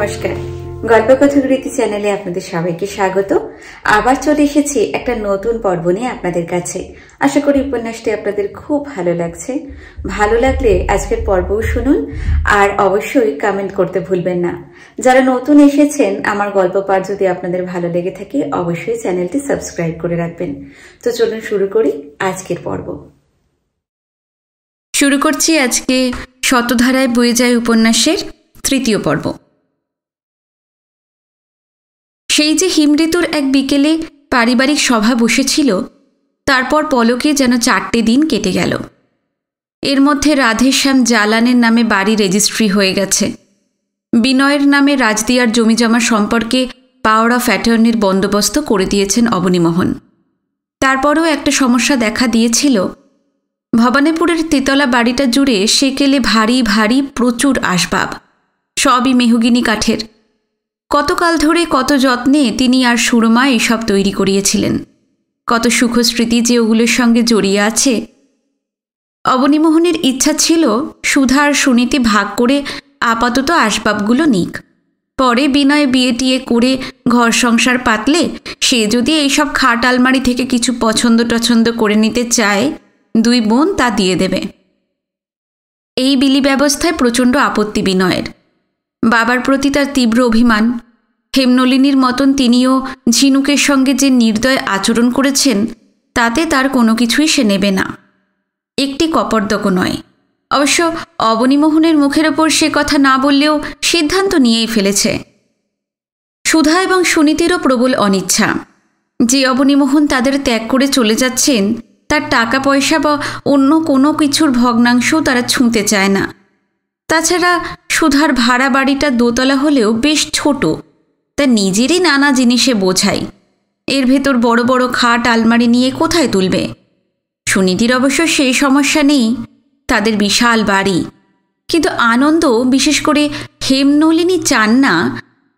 নমস্কার, গল্পকথাগুলিতে চ্যানেলে আপনাদের সবাইকে স্বাগত। আবার চলে এসেছি একটা নতুন পর্ব নিয়ে আপনাদের কাছে। আশা করি উপন্যাসটি আপনাদের খুব ভালো লাগছে। ভালো লাগলে আজকের পর্বও শুনুন আর অবশ্যই কমেন্ট করতে ভুলবেন না। যারা নতুন এসেছেন, আমার গল্প পাঠ যদি আপনাদের ভালো লেগে থাকে অবশ্যই চ্যানেলটি সাবস্ক্রাইব করে রাখবেন। তো চলুন শুরু করি আজকের পর্ব। শুরু করছি আজকে শতধারায় বয়ে যায় উপন্যাসের তৃতীয় পর্ব। সেই যে হিমঋতুর এক বিকেলে পারিবারিক সভা বসেছিল, তারপর পলকে যেন 4টে দিন কেটে গেল। এর মধ্যে রাধেশ্যাম জালানের নামে বাড়ি রেজিস্ট্রি হয়ে গেছে। বিনয়ের নামে রাজদিয়ার জমিজমা সম্পর্কে পাওয়ার অফ অ্যাটর্নির বন্দোবস্ত করে দিয়েছেন অবনীমোহন। তারপরেও একটা সমস্যা দেখা দিয়েছিল। ভবানীপুরের তেতলা বাড়িটা জুড়ে সেকেলে ভারী ভারী প্রচুর আসবাব, সবই মেহগিনি কাঠের। কতকাল ধরে কত যত্নে তিনি আর সুরমা এসব তৈরি করিয়েছিলেন। কত সুখস্মৃতি যে ওগুলোর সঙ্গে জড়িয়ে আছে। অবনীমোহনের ইচ্ছা ছিল সুধা আর সুনীতি ভাগ করে আপাতত আসবাবগুলো নিক। পরে বিনয় বিয়ে টিয়ে করে ঘর সংসার পাতলে সে যদি এইসব খাট আলমারি থেকে কিছু পছন্দ টছন্দ করে নিতে চায়, দুই বোন তা দিয়ে দেবে। এই বিলি ব্যবস্থায় প্রচণ্ড আপত্তি বিনয়ের। বাবার প্রতি তার তীব্র অভিমান। হেমনলিনীর মতন তিনিও ঝিনুকের সঙ্গে যে নির্দয় আচরণ করেছেন, তাতে তার কোনো কিছুই সে নেবে না। একটি কপর্দকও নয়। অবশ্য অবনীমোহনের মুখের ওপর সে কথা না বললেও সিদ্ধান্ত নিয়েই ফেলেছে। সুধা এবং সুনীতিরও প্রবল অনিচ্ছা। যে অবনীমোহন তাদের ত্যাগ করে চলে যাচ্ছেন, তার টাকা পয়সা বা অন্য কোনো কিছুর ভগ্নাংশও তারা ছুঁতে চায় না। তাছাড়া সুধার ভাড়া বাড়িটা দোতলা হলেও বেশ ছোট, তা নিজেরই নানা জিনিসে বোঝাই। এর ভেতর বড় বড় খাট আলমারি নিয়ে কোথায় তুলবে? সুনীতির অবশ্য সেই সমস্যা নেই, তাদের বিশাল বাড়ি। কিন্তু আনন্দ, বিশেষ করে হেমনলিনী চান না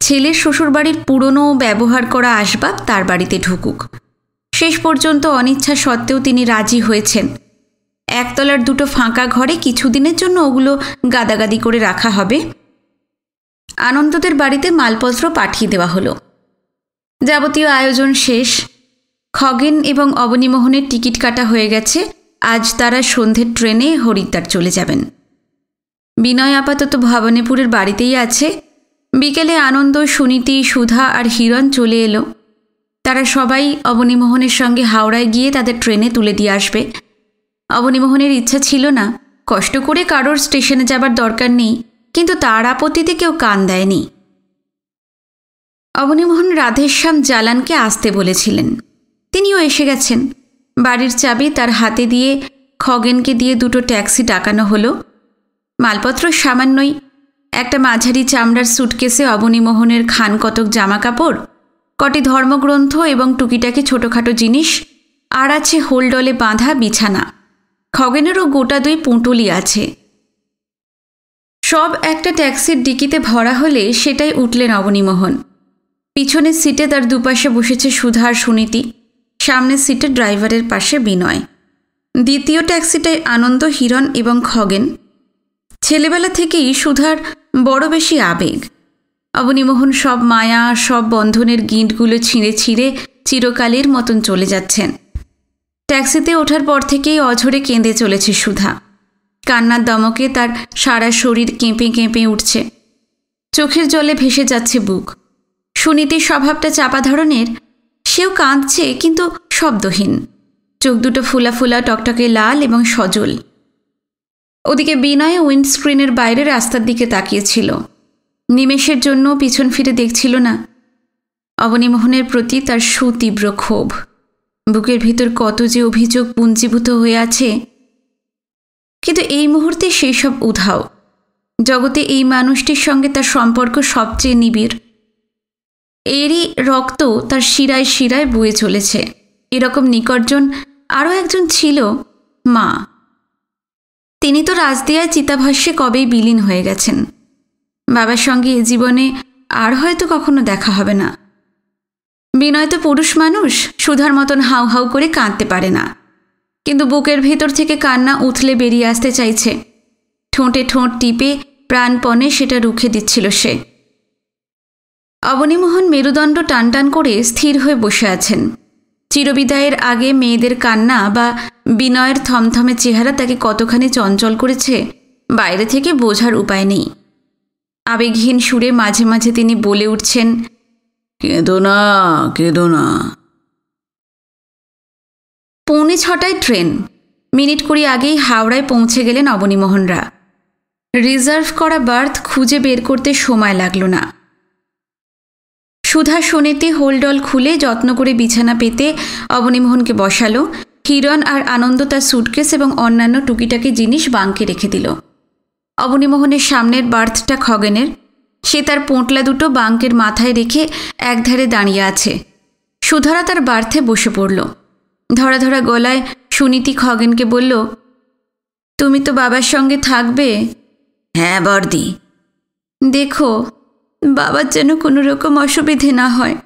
ছেলের শ্বশুরবাড়ির পুরনো ব্যবহার করা আসবাব তার বাড়িতে ঢুকুক। শেষ পর্যন্ত অনিচ্ছা সত্ত্বেও তিনি রাজি হয়েছেন। একতলার দুটো ফাঁকা ঘরে কিছুদিনের জন্য ওগুলো গাদাগাদি করে রাখা হবে। আনন্দদের বাড়িতে মালপত্র পাঠিয়ে দেওয়া হলো। যাবতীয় আয়োজন শেষ। খগেন এবং অবনীমোহনের টিকিট কাটা হয়ে গেছে। আজ তারা সন্ধ্যের ট্রেনে হরিদ্বার চলে যাবেন। বিনয় আপাতত ভবানীপুরের বাড়িতেই আছে। বিকেলে আনন্দ, সুনীতি, সুধা আর হিরণ চলে এলো। তারা সবাই অবনীমোহনের সঙ্গে হাওড়ায় গিয়ে তাদের ট্রেনে তুলে দিয়ে আসবে। অবনীমোহনের ইচ্ছা ছিল না, কষ্ট করে কারোর স্টেশনে যাবার দরকার নেই, কিন্তু তার আপত্তিতে কেউ কান দেয়নি। অবনীমোহন রাধেশ্যাম জালানকে আসতে বলেছিলেন, তিনিও এসে গেছেন। বাড়ির চাবি তার হাতে দিয়ে খগেনকে দিয়ে দুটো ট্যাক্সি ডাকানো হলো। মালপত্র সামান্যই। একটা মাঝারি চামড়ার সুটকেসে অবনীমোহনের খান কতক জামা কাপড়, কটি ধর্মগ্রন্থ এবং টুকিটাকি ছোটোখাটো জিনিস, আর আছে হোলডলে বাঁধা বিছানা। খগেনেরও গোটা 2 পুঁটুলি আছে। সব একটা ট্যাক্সির ডিকিতে ভরা হলে সেটাই উঠলেন অবনীমোহন। পিছনের সিটে তার দুপাশে বসেছে সুধা আর সুনীতি, সামনের সিটে ড্রাইভারের পাশে বিনয়। দ্বিতীয় ট্যাক্সিটায় আনন্দ, হিরণ এবং খগেন। ছেলেবেলা থেকেই সুধার বড় বেশি আবেগ। অবনীমোহন সব মায়া, সব বন্ধনের গিঁটগুলো ছিঁড়ে ছিঁড়ে চিরকালের মতন চলে যাচ্ছেন। ট্যাক্সিতে ওঠার পর থেকেই অঝরে কেঁদে চলেছে সুধা। কান্নার দমকে তার সারা শরীর কেঁপে কেঁপে উঠছে। চোখের জলে ভেসে যাচ্ছে বুক। সুনীতির স্বভাবটা চাপা ধরনের। সেও কাঁদছে, কিন্তু শব্দহীন। চোখ দুটো ফুলা ফুলা, টকটকে লাল এবং সজল। ওদিকে বিনয় উইন্ডস্ক্রিনের বাইরে রাস্তার দিকে তাকিয়েছিল। নিমেষের জন্য পিছন ফিরে দেখছিল না। অবনীমোহনের প্রতি তার সুতীব্র ক্ষোভ। বুকের ভিতর কত যে অভিযোগ পুঞ্জীভূত হয়ে আছে, কিন্তু এই মুহূর্তে সেই সব উধাও। জগতে এই মানুষটির সঙ্গে তার সম্পর্ক সবচেয়ে নিবিড়। এরই রক্ত তার শিরায় শিরায় বয়ে চলেছে। এরকম নিকটজন আরও একজন ছিল, মা। তিনি তো রাজদিয়ায় চিতাভস্যে কবেই বিলীন হয়ে গেছেন। বাবার সঙ্গে এ জীবনে আর হয়তো কখনো দেখা হবে না। বিনয় তো পুরুষ মানুষ, সুধার মতন হাউ হাউ করে কাঁদতে পারে না, কিন্তু বুকের ভেতর থেকে কান্না উথলে বেরিয়ে আসতে চাইছে। ঠোঁটে ঠোঁট টিপে প্রাণপণে সেটা রুখে দিচ্ছিল সে। অবনীমোহন মেরুদণ্ড টানটান করে স্থির হয়ে বসে আছেন। চিরবিদায়ের আগে মেয়েদের কান্না বা বিনয়ের থমথমে চেহারা তাকে কতখানি চঞ্চল করেছে বাইরে থেকে বোঝার উপায় নেই। আবেগহীন সুরে মাঝে মাঝে তিনি বলে উঠছেন, কেঁদো না, কেঁদো না। 6:45 ট্রেন। মিনিট 20 আগেই হাওড়ায় পৌঁছে গেলেন অবনীমোহনরা। রিজার্ভ করা বার্থ খুঁজে বের করতে সময় লাগল না। সুধা শোনেতে হোলডল খুলে যত্ন করে বিছানা পেতে অবনীমোহনকে বসালো। হিরণ আর আনন্দ তার সুটকেস এবং অন্যান্য টুকিটাকি জিনিস বাঙ্কে রেখে দিল। অবনীমোহনের সামনের বার্থটা খগেনের। সে তার পোঁটলা দুটো বাঙ্কের মাথায় রেখে একধারে দাঁড়িয়ে আছে। সুধারা তার বার্থে বসে পড়ল। ধরা ধরা গলায় সুনীতি খগেনকে বলল, তুমি তো বাবার সঙ্গে থাকবে? হ্যাঁ বর্দি। দেখো বাবার যেন কোনো রকম অসুবিধে না হয়।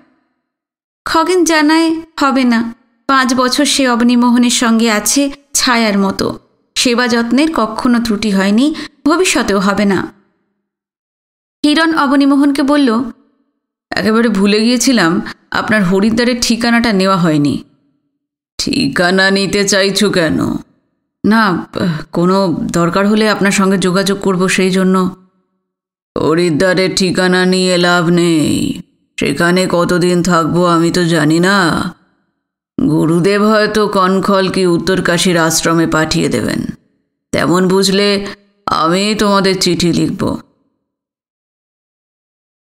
খগেন জানায় হবে না। 5 বছর সে অবনীমোহনের সঙ্গে আছে ছায়ার মতো। সেবা যত্নের কখনো ত্রুটি হয়নি, ভবিষ্যতেও হবে না। হিরণ অবনীমোহনকে বলল, একেবারে ভুলে গিয়েছিলাম আপনার হরিদ্বারের ঠিকানাটা নেওয়া হয়নি। ঠিকানা নিতে চাইছো কেন? না, কোনো দরকার হলে আপনার সঙ্গে যোগাযোগ করব সেই জন্য। হরিদ্বারের ঠিকানা নিয়ে লাভ নেই। সেখানে কতদিন থাকবো আমি তো জানি না। গুরুদেব হয়তো কনখল কি উত্তরকাশীর আশ্রমে পাঠিয়ে দেবেন। তেমন বুঝলে আমি তোমাদের চিঠি লিখব।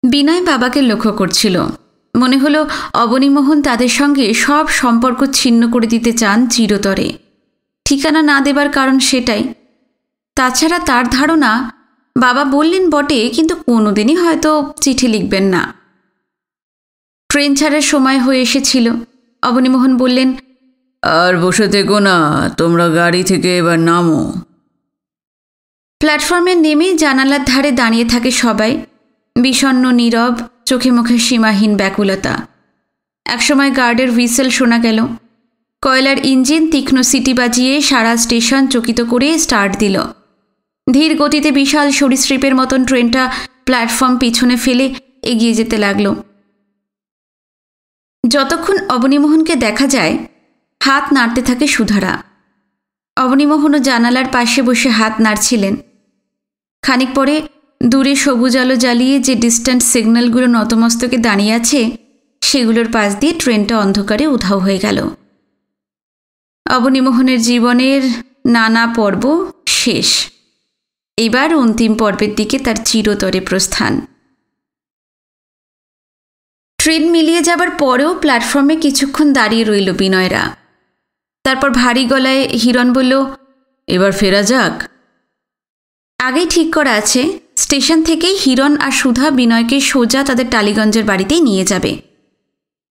বিনয় বাবাকে লক্ষ্য করছিল। মনে হলো অবনীমোহন তাদের সঙ্গে সব সম্পর্ক ছিন্ন করে দিতে চান চিরতরে। ঠিকানা না দেবার কারণ সেটাই। তাছাড়া তার ধারণা বাবা বললেন বটে, কিন্তু কোনোদিনই হয়তো চিঠি লিখবেন না। ট্রেন ছাড়ার সময় হয়ে এসেছিল। অবনীমোহন বললেন, আর বসে থেকো না, তোমরা গাড়ি থেকে এবার নামো। প্ল্যাটফর্মে নেমে জানালার ধারে দাঁড়িয়ে থাকে সবাই, বিষণ্ণ নীরব, চোখে মুখে সীমাহীন ব্যাকুলতা। একসময় গার্ডের হুইসেল শোনা গেল। কয়লার ইঞ্জিন তীক্ষ্ণ সিটি বাজিয়ে সারা স্টেশন চকিত করে স্টার্ট দিল। ধীর গতিতে বিশাল সরীসৃপের মতন ট্রেনটা প্ল্যাটফর্ম পিছনে ফেলে এগিয়ে যেতে লাগল। যতক্ষণ অবনীমোহনকে দেখা যায়, হাত নাড়তে থাকে সুধারা। অবনীমোহনও জানালার পাশে বসে হাত নাড়ছিলেন। খানিক পরে দূরে সবুজ আলো জ্বালিয়ে যে ডিস্ট্যান্ট সিগন্যালগুলো নতমস্তকে দাঁড়িয়ে আছে, সেগুলোর পাশ দিয়ে ট্রেনটা অন্ধকারে উধাও হয়ে গেল। অবনীমোহনের জীবনের নানা পর্ব শেষ। এবার অন্তিম পর্বের দিকে তার চিরতরে প্রস্থান। ট্রেন মিলিয়ে যাবার পরেও প্ল্যাটফর্মে কিছুক্ষণ দাঁড়িয়ে রইল বিনয়রা। তারপর ভারী গলায় হিরণ বলল, এবার ফেরা যাক। আগেই ঠিক করা আছে, স্টেশন থেকেই হিরণ আর সুধা বিনয়কে সোজা তাদের টালিগঞ্জের বাড়িতেই নিয়ে যাবে।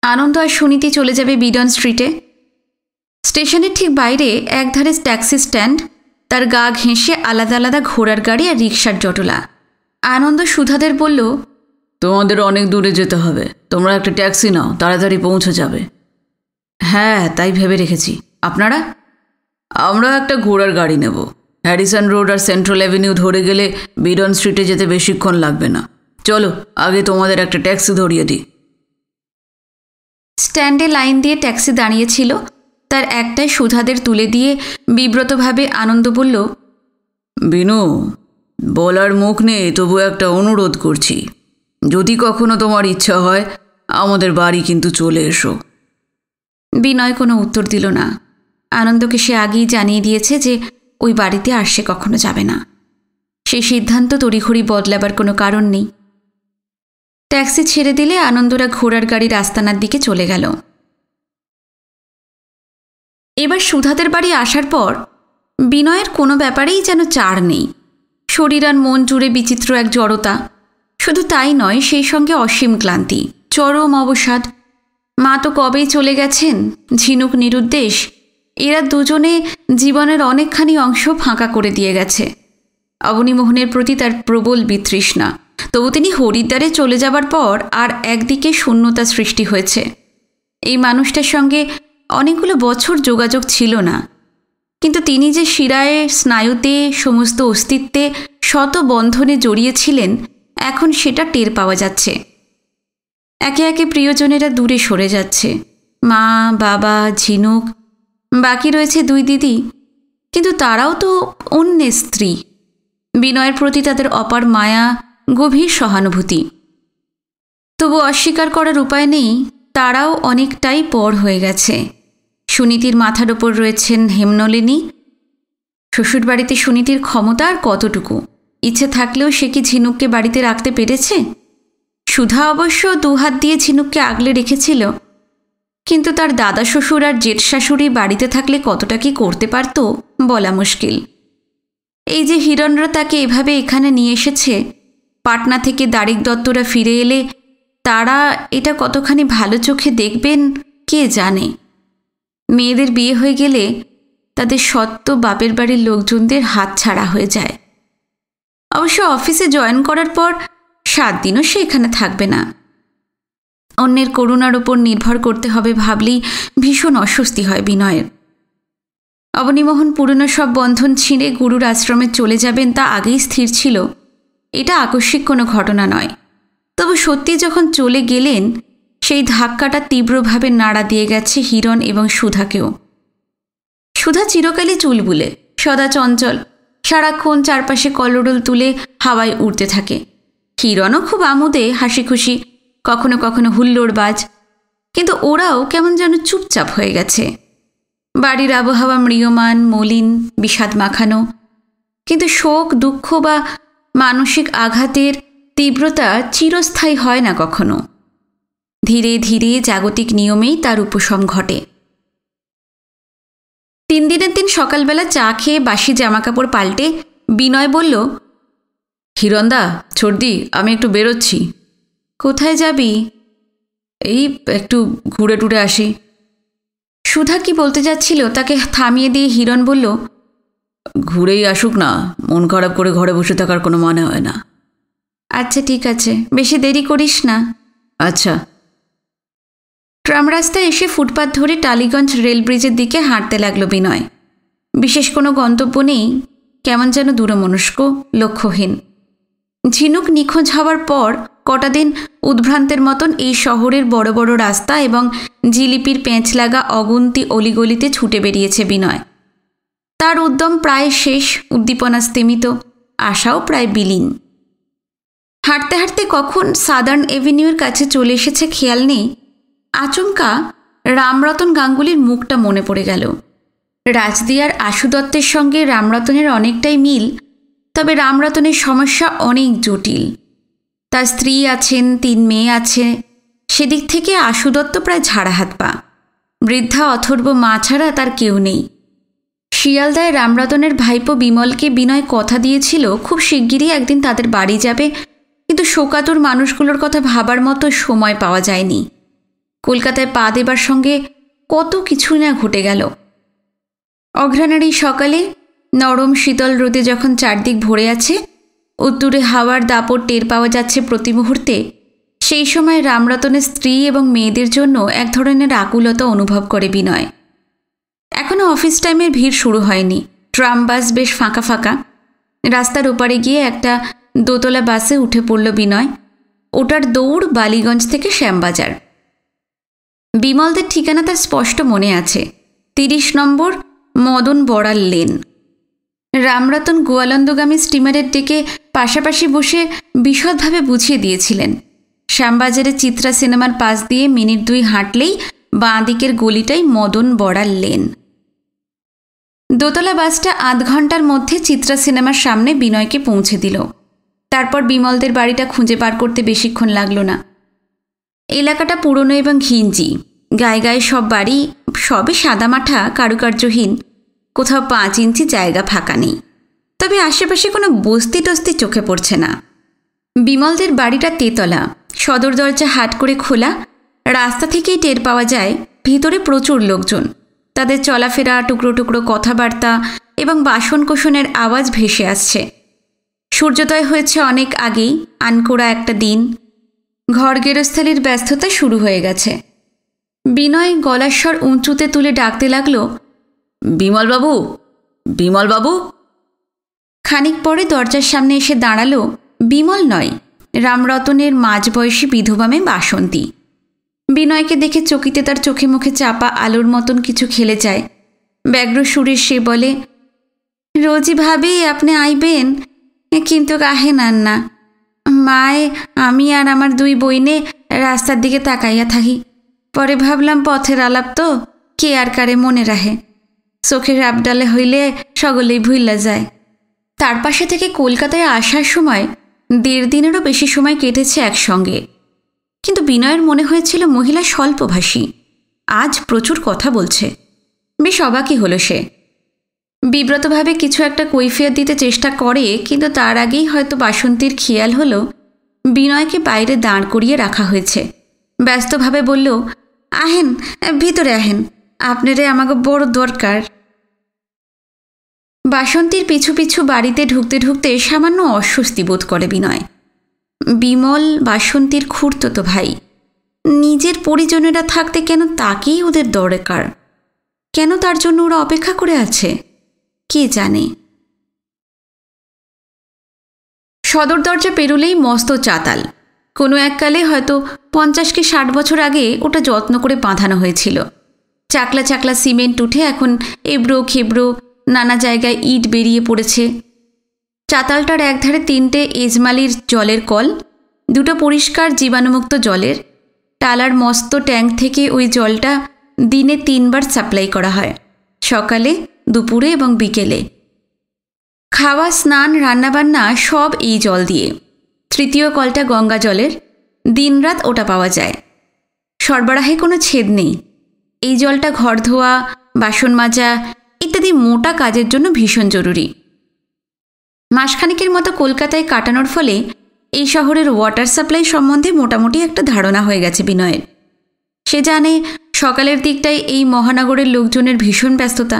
আনন্দ আর সুনীতি চলে যাবে বিডন স্ট্রিটে। স্টেশনের ঠিক বাইরে একধারে ট্যাক্সি স্ট্যান্ড, তার গা ঘেঁষে আলাদা আলাদা ঘোড়ার গাড়ি আর রিকশার জটলা। আনন্দ সুধাদের বলল, তোমাদের অনেক দূরে যেতে হবে, তোমরা একটা ট্যাক্সি নাও, তাড়াতাড়ি পৌঁছে যাবে। হ্যাঁ, তাই ভেবে রেখেছি। আপনারা? আমরা একটা ঘোড়ার গাড়ি নেব। হ্যারিসন রোড আর সেন্ট্রাল অ্যাভিনিউ ধরে গেলে বিডন স্ট্রিটে যেতে বেশিক্ষণ লাগবে না। চলো আগে তোমাদের একটা ট্যাক্সি ধরিয়ে দিই। স্ট্যান্ডে লাইন দিয়ে ট্যাক্সি দাঁড়িয়েছিল। তার একটাই সুধাদের তুলে দিয়ে বিব্রতভাবে আনন্দ বলল, বিনু, বলার মুখ নেই, তবু একটা অনুরোধ করছি। যদি কখনো তোমার ইচ্ছা হয় আমাদের বাড়ি কিন্তু চলে এসো। বিনয় কোনো উত্তর দিল না। আনন্দকে সে আগেই জানিয়ে দিয়েছে যে ওই বাড়িতে আর সে কখনো যাবে না। সেই সিদ্ধান্ত তড়িঘড়ি বদলাবার কোনো কারণ নেই। ট্যাক্সি ছেড়ে দিলে আনন্দরা ঘোড়ার গাড়ির আস্তানার দিকে চলে গেল। এবার সুধাদের বাড়ি আসার পর বিনয়ের কোনো ব্যাপারেই যেন চার নেই। শরীর আর মন জুড়ে বিচিত্র এক জড়তা। শুধু তাই নয়, সেই সঙ্গে অসীম ক্লান্তি, চরম অবসাদ। মা তো কবেই চলে গেছেন, ঝিনুক নিরুদ্দেশ। এরা দুজনে জীবনের অনেকখানি অংশ ফাঁকা করে দিয়ে গেছে। অবনীমোহনের প্রতি তার প্রবল বিতৃষ্ণা। তবু তিনি হরিদ্বারে চলে যাবার পর আর একদিকে শূন্যতা সৃষ্টি হয়েছে। এই মানুষটার সঙ্গে অনেকগুলো বছর যোগাযোগ ছিল না, কিন্তু তিনি যে শিরায়, স্নায়ুতে, সমস্ত অস্তিত্বে শত বন্ধনে জড়িয়েছিলেন, এখন সেটা টের পাওয়া যাচ্ছে। একে একে প্রিয়জনেরা দূরে সরে যাচ্ছে। মা, বাবা, ঝিনুক, বাকি রয়েছে 2 দিদি, কিন্তু তারাও তো অন্যের স্ত্রী। বিনয়ের প্রতি তাদের অপার মায়া, গভীর সহানুভূতি। তবু অস্বীকার করার উপায় নেই, তারাও অনেকটাই পর হয়ে গেছে। সুনীতির মাথার ওপর রয়েছেন হেমনলিনী। শ্বশুরবাড়িতে সুনীতির ক্ষমতা আর কতটুকু? ইচ্ছে থাকলেও সে কি ঝিনুককে বাড়িতে রাখতে পেরেছে? সুধা অবশ্য 2 হাত দিয়ে ঝিনুককে আগলে রেখেছিল, কিন্তু তার দাদা শ্বশুর আর জেঠ শাশুড়ি বাড়িতে থাকলে কতটা কি করতে পারত বলা মুশকিল। এই যে হিরণরা তাকে এভাবে এখানে নিয়ে এসেছে, পাটনা থেকে দারিক দত্তরা ফিরে এলে তারা এটা কতখানি ভালো চোখে দেখবেন কে জানে। মেয়েদের বিয়ে হয়ে গেলে তাদের সত্য বাপের বাড়ির লোকজনদের হাত ছাড়া হয়ে যায়। অবশ্য অফিসে জয়েন করার পর 7 দিনও সে এখানে থাকবে না। অন্যের করুণার ওপর নির্ভর করতে হবে ভাবলেই ভীষণ অস্বস্তি হয় বিনয়ের। অবনীমোহন পুরনো সব বন্ধন ছিঁড়ে গুরুর আশ্রমে চলে যাবেন তা আগেই স্থির ছিল। এটা আকস্মিক কোনো ঘটনা নয়। তবু সত্যি যখন চলে গেলেন, সেই ধাক্কাটা তীব্রভাবে নাড়া দিয়ে গেছে হিরণ এবং সুধাকেও। সুধা চিরকালই চুলবুলে, সদা চঞ্চল, সারাক্ষণ চারপাশে কলরোল তুলে হাওয়ায় উড়তে থাকে। হিরণও খুব আমোদে, হাসি খুশি, কখনো কখনো হুল্লোড়বাজ, কিন্তু ওরাও কেমন যেন চুপচাপ হয়ে গেছে। বাড়ির আবহাওয়া ম্রিয়মান, মলিন, বিষাদ মাখানো, কিন্তু শোক, দুঃখ বা মানসিক আঘাতের তীব্রতা চিরস্থায়ী হয় না কখনো। ধীরে ধীরে জাগতিক নিয়মেই তার উপশম ঘটে। 3 দিনের দিন সকালবেলা চা খেয়ে বাসি জামাকাপড় পাল্টে বিনয় বলল, হিরণদা, ছোটদি, আমি একটু বেরোচ্ছি। কোথায় যাবি? এই একটু ঘুরে টুরে আসি। সুধা কি বলতে যাচ্ছিল তাকে থামিয়ে দিয়ে হিরণ বলল, ঘুরেই আসুক না, মন খারাপ করে ঘরে বসে থাকার কোনো মানে হয় না। আচ্ছা ঠিক আছে, বেশি দেরি করিস না। আচ্ছা। ট্রাম রাস্তায় এসে ফুটপাত ধরে টালিগঞ্জ রেল ব্রিজের দিকে হাঁটতে লাগলো বিনয়। বিশেষ কোনো গন্তব্য নেই, কেমন যেন দূরমনস্ক, লক্ষ্যহীন। ঝিনুক নিখোঁজ হওয়ার পর কটা দিন উদ্ভ্রান্তের মতন এই শহরের বড় বড় রাস্তা এবং জিলিপির পেঁচ লাগা অগুন্তি অলিগলিতে ছুটে বেরিয়েছে বিনয়। তার উদ্যম প্রায় শেষ, উদ্দীপনা স্তিমিত, আশাও প্রায় বিলীন। হাঁটতে হাঁটতে কখন সাদার্ন এভিনিউর কাছে চলে এসেছে খেয়াল নেই, আচমকা রামরতন গাঙ্গুলির মুখটা মনে পড়ে গেল। রাজদিয়ার আশু দত্তের সঙ্গে রামরতনের অনেকটাই মিল, তবে রামরতনের সমস্যা অনেক জটিল। তার স্ত্রী আছেন, 3 মেয়ে আছে, সেদিক থেকে আশু দত্ত প্রায় ঝাড়া হাত পা। বৃদ্ধা অথর্ব মা ছাড়া তার কেউ নেই। শিয়ালদায় রামরতনের ভাইপো বিমলকে বিনয় কথা দিয়েছিল খুব শিগগিরই একদিন তাদের বাড়ি যাবে, কিন্তু শোকাতুর মানুষগুলোর কথা ভাবার মতো সময় পাওয়া যায়নি। কলকাতায় পা দেবার সঙ্গে কত কিছুই না ঘটে গেল। অঘ্রাণের এই সকালে নরম শীতল রোদে যখন চারদিক ভরে আছে, উত্তুরে হাওয়ার দাপট টের পাওয়া যাচ্ছে প্রতি মুহূর্তে, সেই সময় রামরতনের স্ত্রী এবং মেয়েদের জন্য এক ধরনের আকুলতা অনুভব করে বিনয়। এখনও অফিস টাইমের ভিড় শুরু হয়নি। ট্রাম বাস বেশ ফাঁকা ফাঁকা। রাস্তার ওপারে গিয়ে একটা দোতলা বাসে উঠে পড়ল বিনয়। ওটার দৌড় বালিগঞ্জ থেকে শ্যামবাজার। বিমলদের ঠিকানা তার স্পষ্ট মনে আছে, 30 নম্বর মদন বড়াল লেন। রামরতন গোয়ালন্দগামী স্টিমারের ডেকে পাশাপাশি বসে বিশদভাবে বুঝিয়ে দিয়েছিলেন। শ্যামবাজারে চিত্রা সিনেমার পাশ দিয়ে মিনিট 2 হাঁটলেই বাঁ দিকের গলিটাই মদন বড়াল লেন। দোতলা বাসটা আধ ঘন্টার মধ্যে চিত্রা সিনেমার সামনে বিনয়কে পৌঁছে দিল। তারপর বিমলদের বাড়িটা খুঁজে পার করতে বেশিক্ষণ লাগল না। এলাকাটা পুরনো এবং ঘিঞ্জি, গায়ে গায়ে সব বাড়ি, সবে সাদামাঠা, কারুকার্যহীন, কোথাও 5 ইঞ্চি জায়গা ফাঁকা নেই। তবে আশেপাশে কোনো বস্তি টস্তি চোখে পড়ছে না। বিমলদের বাড়িটা তেতলা, সদর দরজা হাট করে খোলা, রাস্তা থেকেই টের পাওয়া যায় ভিতরে প্রচুর লোকজন। তাদের চলাফেরা, টুকরো টুকরো কথাবার্তা এবং বাসনকোসনের আওয়াজ ভেসে আসছে। সূর্যোদয় হয়েছে অনেক আগেই, আনকোড়া একটা দিন। ঘর গেরস্থালির ব্যস্ততা শুরু হয়ে গেছে। বিনয় গলার স্বর উঁচুতে তুলে ডাকতে লাগল, বিমলবাবু, বিমলবাবু। খানিক পরে দরজার সামনে এসে দাঁড়ালো বিমল নয়, রামরতনের মাঝবয়সী বিধবা মেয়ে বাসন্তী। বিনয়কে দেখে চকিতে তার চোখে মুখে চাপা আলোর মতন কিছু খেলে যায়। ব্যগ্র সুরে সে বলে, রোজই ভাবি আপনি আইবেন, কিন্তু আহেন আন না। মায়ে, আমি আর আমার 2 বইনে রাস্তার দিকে তাকাইয়া থাকি। পরে ভাবলাম পথের আলাপ তো কে আর কারে মনে রাখে, চোখের আবডালে হইলে সকলেই ভুইলা যায়। তার পাশে থেকে কলকাতায় আসার সময় 1.5 দিনেরও বেশি সময় কেটেছে একসঙ্গে। কিন্তু বিনয়ের মনে হয়েছিল মহিলা স্বল্পভাষী, আজ প্রচুর কথা বলছে। বেশ অবাকই হলো সে। বিব্রতভাবে কিছু একটা কৈফিয়ত দিতে চেষ্টা করে, কিন্তু তার আগেই হয়তো বাসন্তীর খেয়াল হলো বিনয়কে বাইরে দাঁড় করিয়ে রাখা হয়েছে। ব্যস্তভাবে বলল, আহেন, ভিতরে আহেন, আপনারে আমাকে বড় দরকার। বাসন্তীর পিছু পিছু বাড়িতে ঢুকতে ঢুকতে সামান্য অস্বস্তি বোধ করে বিনয়। বিমল বাসন্তীর খুড়তুতো ভাই, নিজের পরিজনেরা থাকতে কেন তাকেই ওদের দরকার? কেন তার জন্য ওরা অপেক্ষা করে আছে কে জানে। সদর দরজা পেরুলেই মস্ত চাতাল। কোনো এককালে হয়তো 50 কি 60 বছর আগে ওটা যত্ন করে বাঁধানো হয়েছিল। চাকলা চাকলা সিমেন্ট উঠে এখন এবড়ো খেবড়ো নানা জায়গায় ইট বেরিয়ে পড়েছে। চাতালটার একধারে 3টে এজমালির জলের কল, 2টো পরিষ্কার জীবাণুমুক্ত জলের। টালার মস্ত ট্যাঙ্ক থেকে ওই জলটা দিনে 3 বার সাপ্লাই করা হয়, সকালে, দুপুরে এবং বিকেলে। খাওয়া, স্নান, রান্নাবান্না সব এই জল দিয়ে। 3য় কলটা গঙ্গা জলের, দিনরাত ওটা পাওয়া যায়। সরবরাহে কোনো ছেদ নেই। এই জলটা ঘর ধোয়া, বাসন মাজা ইত্যাদি মোটা কাজের জন্য ভীষণ জরুরি। মাসখানেকের মতো কলকাতায় কাটানোর ফলে এই শহরের ওয়াটার সাপ্লাই সম্বন্ধে মোটামুটি একটা ধারণা হয়ে গেছে বিনয়ের। সে জানে সকালের দিকটায় এই মহানগরের লোকজনের ভীষণ ব্যস্ততা।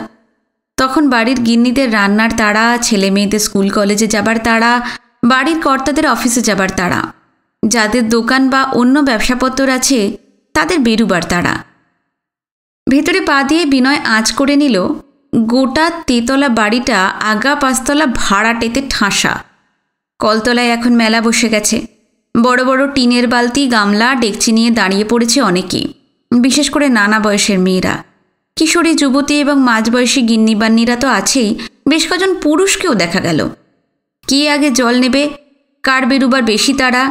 তখন বাড়ির গিন্নিদের রান্নার তাড়া, ছেলে মেয়েদের স্কুল কলেজে যাবার তাড়া, বাড়ির কর্তাদের অফিসে যাবার তাড়া, যাদের দোকান বা অন্য ব্যবসাপত্র আছে তাদের বেরুবার তাড়া। ভেতরে পা দিয়ে বিনয় আঁচ করে নিল গোটা 3তলা বাড়িটা আগা 5তলা ভাড়াটেতে ঠাসা। কলতলায় এখন মেলা বসে গেছে। বড় বড় টিনের বালতি, গামলা, ডেকচি নিয়ে দাঁড়িয়ে পড়েছে অনেকেই, বিশেষ করে নানা বয়সের মেয়েরা। কিশোরী, যুবতী এবং মাঝবয়সী গিন্নিবান্নিরা তো আছেই, বেশ কজন পুরুষকেও দেখা গেল। কে আগে জল নেবে, কার বেরুবার বেশি তাড়া,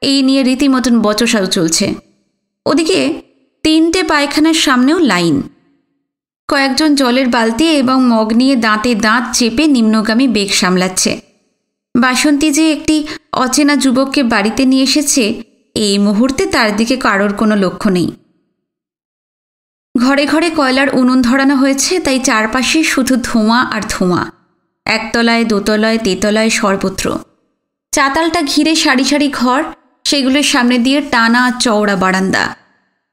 এই নিয়ে রীতিমতন বচসাও চলছে। ওদিকে 3টে পায়খানার সামনেও লাইন। কয়েকজন জলের বালতি এবং মগ নিয়ে দাঁতে দাঁত চেপে নিম্নগামী বেগ সামলাচ্ছে। বাসন্তী যে একটি অচেনা যুবককে বাড়িতে নিয়ে এসেছে, এই মুহূর্তে তার দিকে কারোর কোনো লক্ষ্য নেই। ঘরে ঘরে কয়লার উনুন ধরানো হয়েছে, তাই চারপাশে শুধু ধোঁয়া আর ধোঁয়া। 1তলায়, 2তলায়, 3তলায় সর্বত্র। চাতালটা ঘিরে সারি সারি ঘর, সেগুলোর সামনে দিয়ে টানা চওড়া বারান্দা।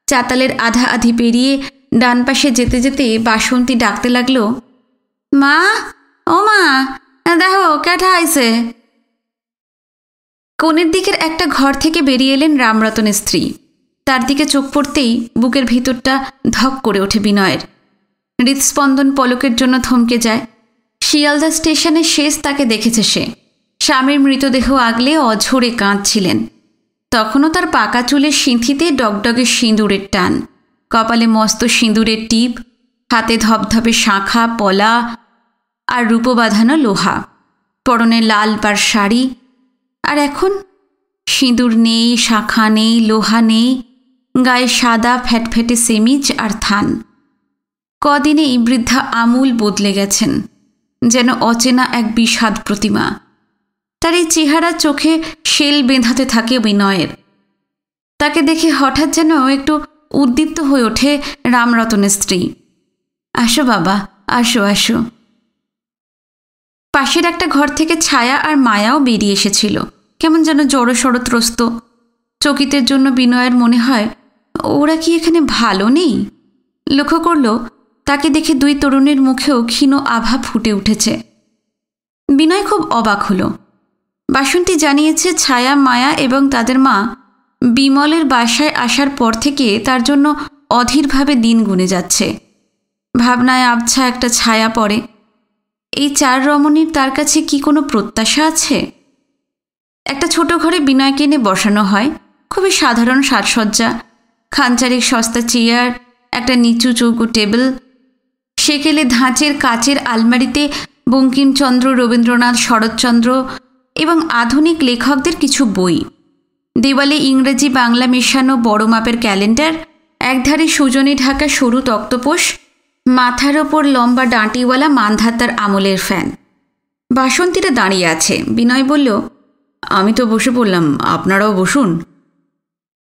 চাতালের আধা আধি পেরিয়ে ডান পাশে যেতে যেতে বাসন্তী ডাকতে লাগলো, মা, ও মা, দেখো ক্যাঠা আইছে। কোণের দিকের একটা ঘর থেকে বেরিয়ে এলেন রামরতনের স্ত্রী। তার দিকে চোখ পড়তেই বুকের ভিতরটা ধক করে ওঠে বিনয়ের। হৃৎস্পন্দন পলকের জন্য থমকে যায়। শিয়ালদা স্টেশনের শেষ তাকে দেখেছে সে। স্বামীর মৃতদেহ আগলে অঝরে কাঁদছিলেন। তখনও তার পাকা চুলের সিঁথিতে ডগডগে সিঁদুরের টান, কপালে মস্ত সিঁদুরের টিপ, হাতে ধপধপে শাঁখা, পলা আর রূপো বাঁধানো লোহা, পরনে লাল পাড় শাড়ি। আর এখন সিঁদুর নেই, শাঁখা নেই, লোহা নেই, গায়ে সাদা ফ্যাটফেটে সেমিজ আর থান। কদিনেই বৃদ্ধা আমূল বদলে গেছেন, যেন অচেনা এক বিষাদ প্রতিমা। তার এই চেহারা চোখে শেল বেঁধাতে থাকে বিনয়ের। তাকে দেখে হঠাৎ যেন একটু উদ্দীপ্ত হয়ে ওঠে রামরতনের স্ত্রী। আসো বাবা, আসো আসো। পাশের একটা ঘর থেকে ছায়া আর মায়াও বেরিয়ে এসেছিল, কেমন যেন জড়সড় ত্রস্ত। চকিতের জন্য বিনয়ের মনে হয় ওরা কি এখানে ভালো নেই। লক্ষ্য করল তাকে দেখে 2 তরুণীর মুখেও ক্ষীণ আভা ফুটে উঠেছে। বিনয় খুব অবাক হল। বাসন্তী জানিয়েছে ছায়া, মায়া এবং তাদের মা বিমলের বাসায় আসার পর থেকে তার জন্য অধীরভাবে দিন গুনে যাচ্ছে। ভাবনায় আবছা একটা ছায়া পড়ে। এই 4 রমণীর তার কাছে কি কোনো প্রত্যাশা আছে? একটা ছোট ঘরে বিনয়কে এনে বসানো হয়। খুবই সাধারণ সাজসজ্জা, খানচারেক সস্তা চেয়ার, একটা নিচু চৌকো টেবিল, সেকেলে ধাঁচের কাচের আলমারিতে বঙ্কিমচন্দ্র, রবীন্দ্রনাথ, শরৎচন্দ্র এবং আধুনিক লেখকদের কিছু বই। দেওয়ালে ইংরেজি বাংলা মেশানো বড় মাপের ক্যালেন্ডার, একধারে সুজনে ঢাকা সরু তক্তপোষ, মাথার ওপর লম্বা ডাঁটিওয়ালা মান্ধাতার আমলের ফ্যান। বাসন্তীরা দাঁড়িয়ে আছে। বিনয় বলল, আমি তো বসে পড়লাম, আপনারাও বসুন।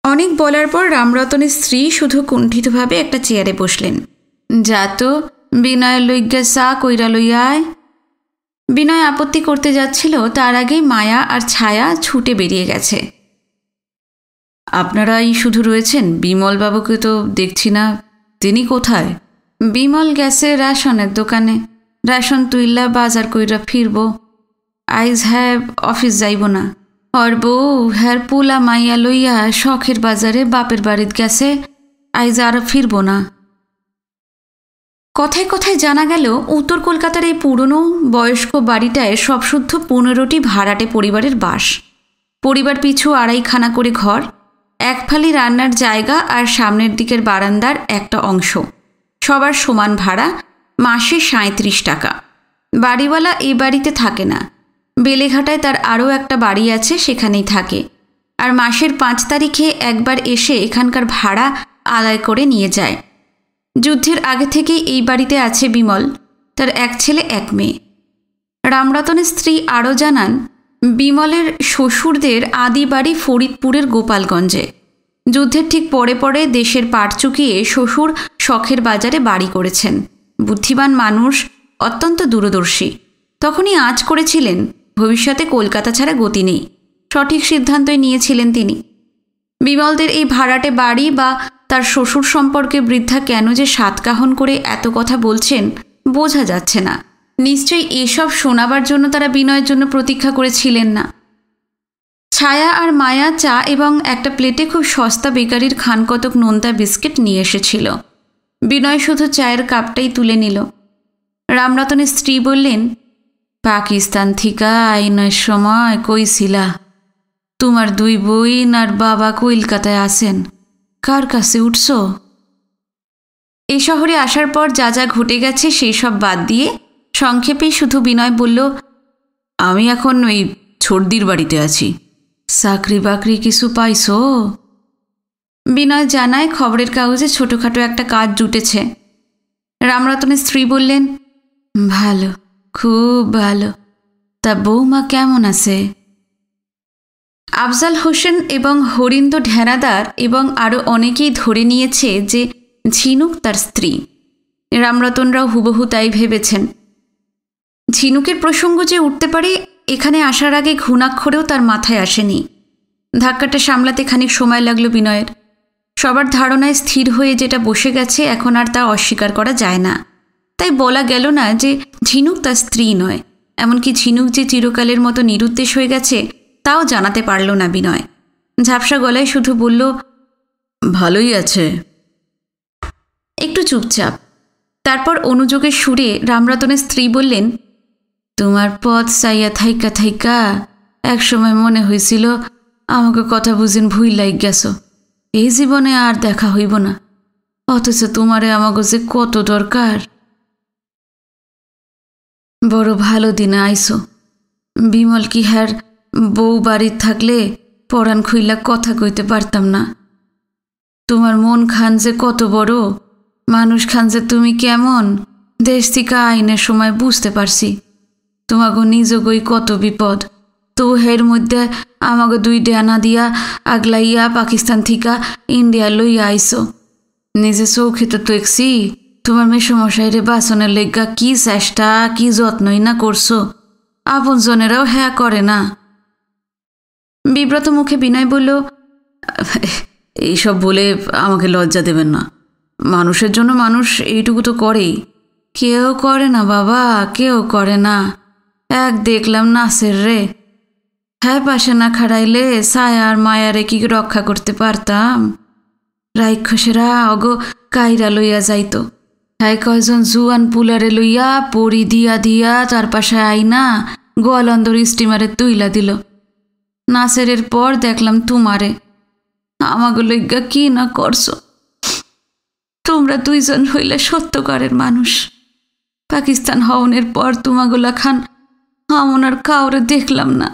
অনেক বলার পর রামরতনের স্ত্রী শুধু কুণ্ঠিতভাবে একটা চেয়ারে বসলেন। যা তো বিনয় লইজ্ঞা চা কইরা লইয়া আয়। বিনয় আপত্তি করতে যাচ্ছিল, তার আগেই মায়া আর ছায়া ছুটে বেরিয়ে গেছে। আপনারাই শুধু রয়েছেন? বিমলবাবুকে তো দেখছি না, তিনি কোথায়? বিমল গেছে রেশনের দোকানে, রেশন তুইল্লা বাজার কইরা ফিরব। আইজ হ্যাঁ অফিস যাইব না। আর বউ হ্যার পুলা মাইয়া লইয়া শখের বাজারে বাপের বাড়িত গেছে, আইজ আর ফিরব না। কথায় কথায় জানা গেল উত্তর কলকাতার এই পুরনো বয়স্ক বাড়িটায় সবশুদ্ধ 15টি ভাড়াটে পরিবারের বাস। পরিবার পিছু 2.5 খানা করে ঘর, এক ফালি রান্নার জায়গা আর সামনের দিকের বারান্দার একটা অংশ। সবার সমান ভাড়া, মাসে 37 টাকা। বাড়িওয়ালা এ বাড়িতে থাকে না, বেলেঘাটায় তার আরও একটা বাড়ি আছে, সেখানেই থাকে। আর মাসের 5 তারিখে একবার এসে এখানকার ভাড়া আদায় করে নিয়ে যায়। যুদ্ধের আগে থেকেই এই বাড়িতে আছে বিমল, তার এক ছেলে এক মেয়ে। রামরতনের স্ত্রী আরও জানান, বিমলের শ্বশুরদের আদি বাড়ি ফরিদপুরের গোপালগঞ্জে। যুদ্ধের ঠিক পরে পরে দেশের পাট চুকিয়ে শ্বশুর শখের বাজারে বাড়ি করেছেন। বুদ্ধিমান মানুষ, অত্যন্ত দূরদর্শী। তখনই আঁচ করেছিলেন ভবিষ্যতে কলকাতা ছাড়া গতি নেই। সঠিক সিদ্ধান্তই নিয়েছিলেন তিনি। বিমলদের এই ভাড়াটে বাড়ি বা তার শ্বশুর সম্পর্কে বৃদ্ধা কেন যে সাতকাহন করে এত কথা বলছেন বোঝা যাচ্ছে না। নিশ্চয়ই এসব শোনাবার জন্য তারা বিনয়ের জন্য প্রতীক্ষা করেছিলেন না। ছায়া আর মায়া চা এবং একটা প্লেটে খুব সস্তা বেকারির খানকতক নোনতা বিস্কিট নিয়ে এসেছিল। বিনয় শুধু চায়ের কাপটাই তুলে নিল। রামরতনের স্ত্রী বললেন, পাকিস্তান থিকা আইনের সময় কইছিলা তোমার 2 বোন আর বাবা কলকাতায় আছেন, কার কাছে উঠছ? এই শহরে আসার পর যা যা ঘটে গেছে সেই সব বাদ দিয়ে সংক্ষেপেই শুধু বিনয় বলল, আমি এখন ওই ছর্দির বাড়িতে আছি। চাকরি বাকরি কিছু পাইছো? বিনয় জানায় খবরের কাগজে ছোটোখাটো একটা কাজ জুটেছে। রামরতনের স্ত্রী বললেন, ভালো, খুব ভালো। তা বৌমা কেমন আছে? আফজাল হোসেন এবং হরিন্দ ঢেরাদার এবং আরও অনেকেই ধরে নিয়েছে যে ঝিনুক তার স্ত্রী। রামরতনরাও হুবহু তাই ভেবেছেন। ঝিনুকের প্রসঙ্গ যে উঠতে পারে এখানে আসার আগে ঘুণাক্ষরেও তার মাথায় আসেনি। ধাক্কাটা সামলাতে খানিক সময় লাগলো বিনয়ের। সবার ধারণায় স্থির হয়ে যেটা বসে গেছে এখন আর তা অস্বীকার করা যায় না। তাই বলা গেল না যে ঝিনুক তার স্ত্রী নয়। এমনকি ঝিনুক যে চিরকালের মতো নিরুদ্দেশ হয়ে গেছে তাও জানাতে পারল না বিনয়। ঝাপসা গলায় শুধু বলল, ভালোই আছে। একটু চুপচাপ। তারপর অনুযোগের সুরে রামরতনের স্ত্রী বললেন, তোমার পথ চাইয়া থাইকা থাইকা একসময় মনে হয়েছিল আমাকে কথা বুঝেন ভুই লাগ গেছ, এই জীবনে আর দেখা হইব না, অথচ তোমারে আমাকে যে কত দরকার। বড় ভালো দিনে আইসো। বিমল কি হ্যার বউ বাড়ির থাকলে পরাণ খুইলা কথা কইতে পারতাম না। তোমার মন খান যে কত বড়, মানুষ খান যে তুমি কেমন, দেশ থেকে আইনের সময় বুঝতে পারছি। তোমাকে নিজগই কত বিপদ, তো হের মধ্যে আমাকে 2 ডানা দিয়া আগলাইয়া পাকিস্তান থিকা ইন্ডিয়া লইয়া আইসো। নিজে চৌখে তো দেখছি তোমার মেসমশাইরে বাসনের লেগা কি চেষ্টা কি যত্নই না করছো, আপন জনেরাও হ্যাঁ করে না। বিব্রত মুখে বিনয় বলল, এইসব বলে আমাকে লজ্জা দেবেন না। মানুষের জন্য মানুষ এইটুকু তো করেই। কেউ করে না বাবা, কেউ করে না। এক দেখলাম নাসের রে, হ্যাঁ পাশে না খাড়াইলে ছায়া আর মায়ারে কি রক্ষা করতে পারতাম? রাক্ষসেরা অগো কাইরা লইয়া যাইতো। হ্যাঁ কয়জন জুয়ান পুলারে লইয়া পরি দিয়া দিয়া তার পাশে আইনা গোয়ালন্দর স্টিমারে তুইলা দিল। নাসেরের পর দেখলাম তোমারে। আমাকে লইগা কি না করছো। তোমরা দুইজন হইলে সত্যকারের মানুষ। পাকিস্তান হওনের পর তোমাগুলা খান আমন আর কাউরে দেখলাম না।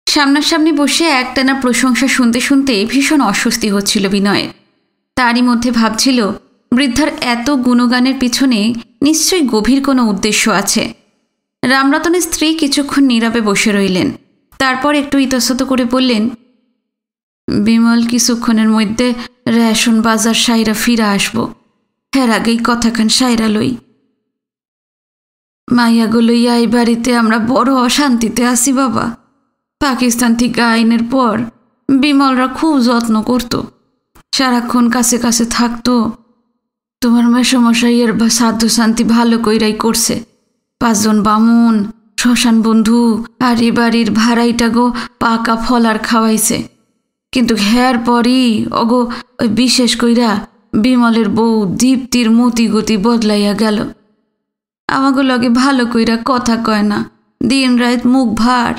সামনাসামনি বসে একটানা প্রশংসা শুনতে শুনতে ভীষণ অস্বস্তি হচ্ছিল বিনয়ের। তারই মধ্যে ভাবছিল বৃদ্ধার এত গুণগানের পিছনে নিশ্চয়ই গভীর কোনো উদ্দেশ্য আছে। রামরতনের স্ত্রী কিছুক্ষণ নীরবে বসে রইলেন। তারপর একটু ইতস্তত করে বললেন, বিমল কিছুক্ষণের মধ্যে রেশন বাজার সাইরা ফিরা আসবো। এর আগেই কথাখান সাইরা লই। মাইয়াগো লইয়া এই বাড়িতে আমরা বড় অশান্তিতে আছি বাবা। পাকিস্তান থেকে আইনের পর বিমলরা খুব যত্ন করত, সারাক্ষণ কাছে কাছে থাকতো। তোমার মেসমশাইয়ের সাধ্য শান্তি ভালো কইরাই করছে। 5 জন বামুন, শ্মশান বন্ধু আর এ বাড়ির ভাড়াইটা গো পাকা ফলার খাওয়াইছে। কিন্তু ঘের পরই অগো ওই বিশেষ কইরা বিমলের বউ দীপ্তির মতি গতি বদলাইয়া গেল। আমাগো লগে ভালো কইরা কথা কয় না, দিন রাত মুখ ভার,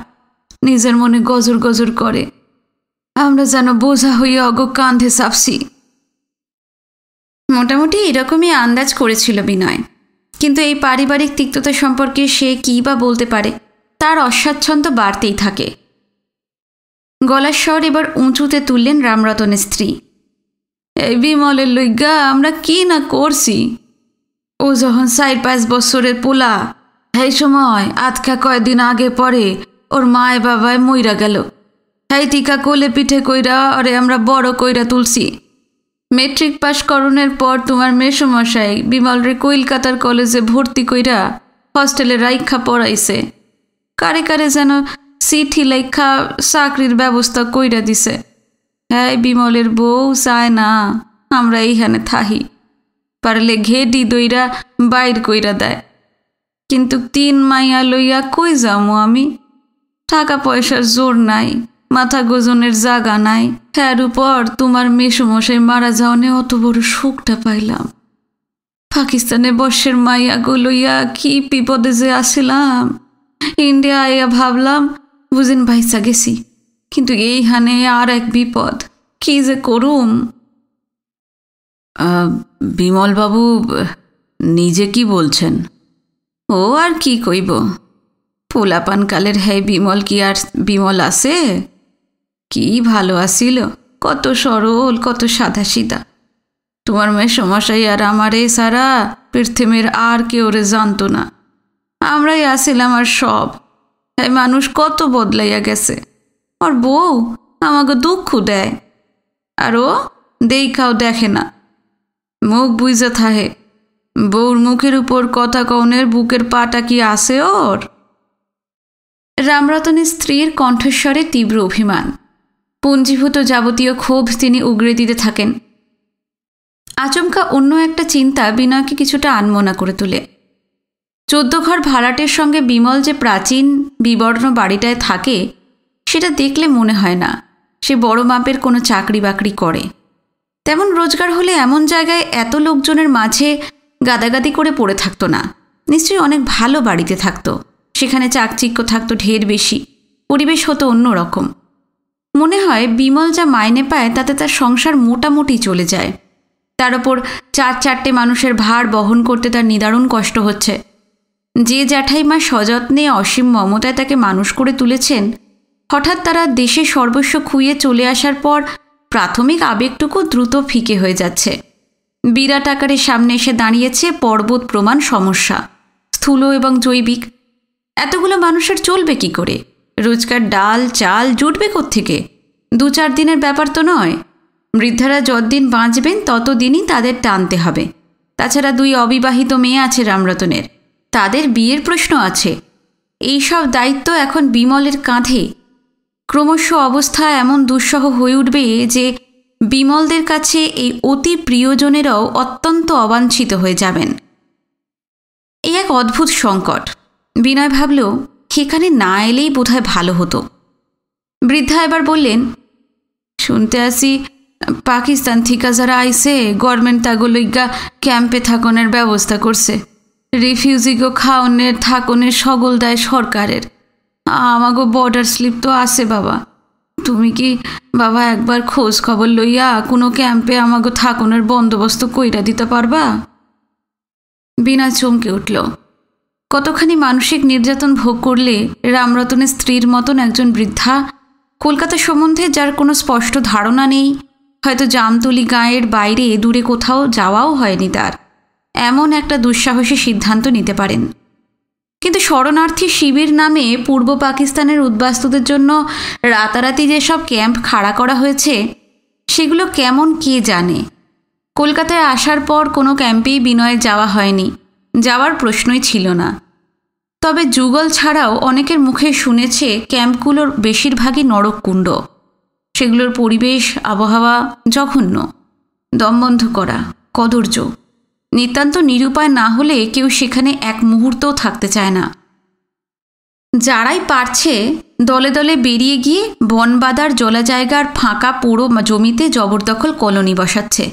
নিজের মনে গজর গজর করে। আমরা যেন বোঝা হইয়া অগো কাঁধে চাপছি। মোটামুটি এরকমই আন্দাজ করেছিল বিনয়। কিন্তু এই পারিবারিক তিক্ততা সম্পর্কে সে কী বা বলতে পারে, তার অস্বাচ্ছন্দ্য বাড়তেই থাকে। গলার স্বর এবার উঁচুতে তুললেন রামরতনের স্ত্রী। এই বিমলের লইগা আমরা কি না করছি। ও যখন 4-5 বছরের পোলা, এই সময় আজকা কয়েকদিন আগে পরে ওর মায় বাবায় মইরা গেল। এই টিকা কোলে পিঠে কইরা আরে আমরা বড় কইরা তুলছি। মেট্রিক পাশ করণের পর তোমার মেসমশাই বিমলরে কলকাতার কলেজে ভর্তি কইরা হস্টেলে রাইখা পড়াইছে। কারে কারে যেন চিঠি লেখা চাকরির ব্যবস্থা কইরা দিছে। হ্যাঁ, বিমলের বউ চায় না আমরা এইখানে থাহি, পারলে ঘেডি দইরা বাইর কইরা দেয়। কিন্তু 3 মাইয়া লইয়া কই যামু আমি? টাকা পয়সার জোর নাই, মাথা গোজনের জাগা নাই। হ্যার উপর তোমার মেসমশাই মারা যাওয়ানে অত বড় শোকটা পাইলাম। পাকিস্তানে বর্ষের মাইয়া গো লইয়া কি বিপদে যে আসিলাম। ইন্ডিয়া আইয়া ভাবলাম বুঝেন ভাইসা গেছি, কিন্তু এইখানে আর এক বিপদ, কি যে করুম। বিমলবাবু নিজে কি বলছেন? ও আর কি কইব, পোলাপানকালের হ্যাঁ বিমল কি আর বিমল আছে? কি ভালো আসিল, কত সরল, কত সাদা সিধা। তোমার মেসমশাই আর আমারে সারা পৃথিবীর আর কেউ রে জানতো না। আমরাই আসিলাম আর সব। হ্যাঁ মানুষ কত বদলাইয়া গেছে। ওর বউ আমাকে দুঃখ দেয়, আর ও দেখাও দেখে না, মুখ বুঝে থাহে। বউর মুখের উপর কথা কওনের বুকের পাটা কি আছে ওর? রামরতনের স্ত্রীর কণ্ঠস্বরে তীব্র অভিমান, পুঞ্জীভূত যাবতীয় ক্ষোভ তিনি উগরে দিতে থাকেন। আচমকা অন্য একটা চিন্তা বিনয়কে কিছুটা আনমনা করে তোলে। 14 ঘর ভাড়াটের সঙ্গে বিমল যে প্রাচীন বিবর্ণ বাড়িটায় থাকে, সেটা দেখলে মনে হয় না সে বড় মাপের কোনো চাকরি বাকরি করে। তেমন রোজগার হলে এমন জায়গায় এত লোকজনের মাঝে গাদাগাদি করে পড়ে থাকতো না। নিশ্চয়ই অনেক ভালো বাড়িতে থাকতো, সেখানে চাকচিক্য থাকতো ঢের বেশি, পরিবেশ হতো অন্যরকম। মনে হয় বিমল যা মাইনে পায় তাতে তার সংসার মোটামুটি চলে যায়। তার ওপর 4-4টে মানুষের ভার বহন করতে তার নিদারুণ কষ্ট হচ্ছে। যে জ্যাঠাইমা সযত্নে অসীম মমতায় তাকে মানুষ করে তুলেছেন, হঠাৎ তারা দেশে সর্বস্ব খুইয়ে চলে আসার পর প্রাথমিক আবেগটুকু দ্রুত ফিকে হয়ে যাচ্ছে। বিরাট আকারের সামনে এসে দাঁড়িয়েছে পর্বত প্রমাণ সমস্যা, স্থূল এবং জৈবিক। এতগুলো মানুষের চলবে কি করে? রোজকার ডাল চাল জুটবে কোত্থেকে? 2-4 দিনের ব্যাপার তো নয়। বৃদ্ধারা যতদিন বাঁচবেন ততদিনই তাদের টানতে হবে। তাছাড়া 2 অবিবাহিত মেয়ে আছে রামরতনের, তাদের বিয়ের প্রশ্ন আছে। এই সব দায়িত্ব এখন বিমলের কাঁধে। ক্রমশ অবস্থা এমন দুঃসহ হয়ে উঠবে যে বিমলদের কাছে এই অতি প্রিয়জনেরাও অত্যন্ত অবাঞ্ছিত হয়ে যাবেন। এই এক অদ্ভুত সংকট। বিনয় ভাবল সেখানে না এলেই বোধহয় ভালো হতো। বৃদ্ধা এবার বললেন, শুনতে আসি পাকিস্তান থেকে যারা আইসে গভর্নমেন্ট তাগুলিগা ক্যাম্পে থাকনের ব্যবস্থা করছে। রিফিউজিগো খাওনের থাকনের সকল দায় সরকারের। আমাগো বর্ডার স্লিপ তো আছে বাবা। তুমি কি বাবা একবার খোঁজ খবর লইয়া কোনো ক্যাম্পে আমাগো থাকুনের বন্দোবস্ত কইরা দিতে পারবা? বিনয় চমকে উঠল। কতখানি মানসিক নির্যাতন ভোগ করলে রামরতনের স্ত্রীর মতন একজন বৃদ্ধা, কলকাতা সম্বন্ধে যার কোনো স্পষ্ট ধারণা নেই, হয়তো জামতলি গাঁয়ের বাইরে দূরে কোথাও যাওয়াও হয়নি তার, এমন একটা দুঃসাহসী সিদ্ধান্ত নিতে পারেন? কিন্তু শরণার্থী শিবির নামে পূর্ব পাকিস্তানের উদ্বাস্তুদের জন্য রাতারাতি যেসব ক্যাম্প খাড়া করা হয়েছে, সেগুলো কেমন কে জানে। কলকাতায় আসার পর কোনো ক্যাম্পেই বিনয়ের যাওয়া হয়নি, যাওয়ার প্রশ্নই ছিল না। তবে যুগল ছাড়াও অনেকের মুখে শুনেছে ক্যাম্পগুলোর বেশিরভাগই নরককুণ্ড। সেগুলোর পরিবেশ আবহাওয়া জঘন্য, দমবন্ধ করা, কদর্য। নিতান্ত নিরুপায় না হলে কেউ সেখানে এক মুহূর্তও থাকতে চায় না। যারাই পারছে দলে দলে বেরিয়ে গিয়ে বনবাদার জলা জায়গার ফাঁকা পোড়ো জমিতে জবরদখল কলোনি বসাচ্ছে।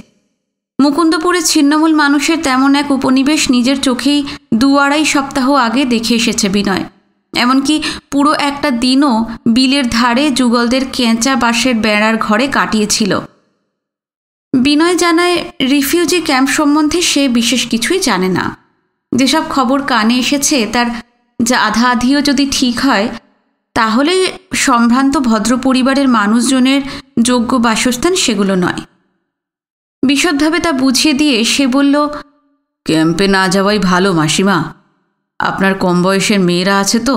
মুকুন্দপুরে ছিন্নমূল মানুষের তেমন এক উপনিবেশ নিজের চোখেই 2-2.5 সপ্তাহ আগে দেখে এসেছে বিনয়। এমনকি পুরো একটা দিনও বিলের ধারে যুগলদের কেঁচা বাঁশের বেড়ার ঘরে কাটিয়েছিল। বিনয় জানায় রিফিউজি ক্যাম্প সম্বন্ধে সে বিশেষ কিছুই জানে না। যেসব খবর কানে এসেছে তার যা আধা আধিও যদি ঠিক হয়, তাহলে সম্ভ্রান্ত ভদ্র পরিবারের মানুষজনের যোগ্য বাসস্থান সেগুলো নয়। বিশদভাবে তা বুঝিয়ে দিয়ে সে বলল, ক্যাম্পে না যাওয়াই ভালো মাসিমা। আপনার কম বয়সের মেয়েরা আছে তো।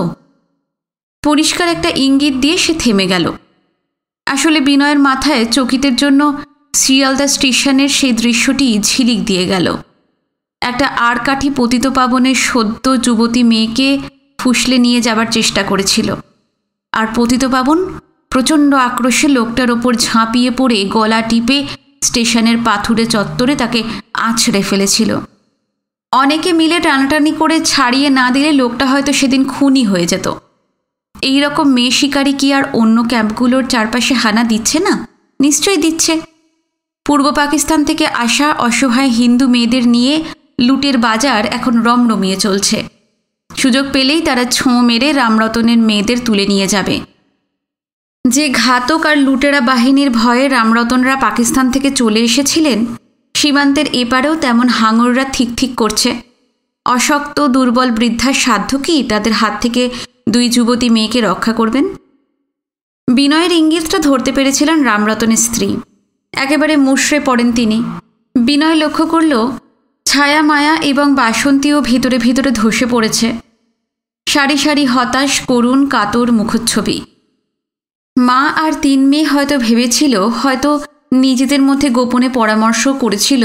পরিষ্কার একটা ইঙ্গিত দিয়ে সে থেমে গেল। আসলে বিনয়ের মাথায় চকিতের জন্য শিয়ালদা স্টেশনের সেই দৃশ্যটি ঝিলিক দিয়ে গেল। একটা আড়কাঠি পতিতপাবনের সদ্য যুবতী মেয়েকে ফুসলে নিয়ে যাবার চেষ্টা করেছিল, আর পতিতপাবন প্রচণ্ড আক্রোশে লোকটার ওপর ঝাঁপিয়ে পড়ে গলা টিপে স্টেশনের পাথুরে চত্বরে তাকে আছড়ে ফেলেছিল। অনেকে মিলে টানাটানি করে ছাড়িয়ে না দিলে লোকটা হয়তো সেদিন খুনই হয়ে যেত। এই রকম মেয়ে শিকারী কি আর অন্য ক্যাম্পগুলোর চারপাশে হানা দিচ্ছে না? নিশ্চয়ই দিচ্ছে। পূর্ব পাকিস্তান থেকে আসা অসহায় হিন্দু মেয়েদের নিয়ে লুটের বাজার এখন রমরমিয়ে চলছে। সুযোগ পেলেই তারা ছোঁ মেরে রামরতনের মেয়েদের তুলে নিয়ে যাবে। যে ঘাতক আর লুটেরা বাহিনীর ভয়ে রামরতনরা পাকিস্তান থেকে চলে এসেছিলেন, সীমান্তের এপারেও তেমন হাঙররা ঠিক ঠিক করছে। অশক্ত দুর্বল বৃদ্ধার সাধ্য কি তাদের হাত থেকে 2 যুবতী মেয়েকে রক্ষা করবেন? বিনয়ের ইঙ্গিতটা ধরতে পেরেছিলেন রামরতনের স্ত্রী। একেবারে মুষড়ে পড়েন তিনি। বিনয় লক্ষ্য করল ছায়া মায়া এবং বাসন্তীও ভিতরে ভিতরে ধসে পড়েছে। সারি সারি হতাশ করুণ কাতর মুখচ্ছবি। মা আর 3 মেয়ে হয়তো ভেবেছিল, হয়তো নিজেদের মধ্যে গোপনে পরামর্শ করেছিল,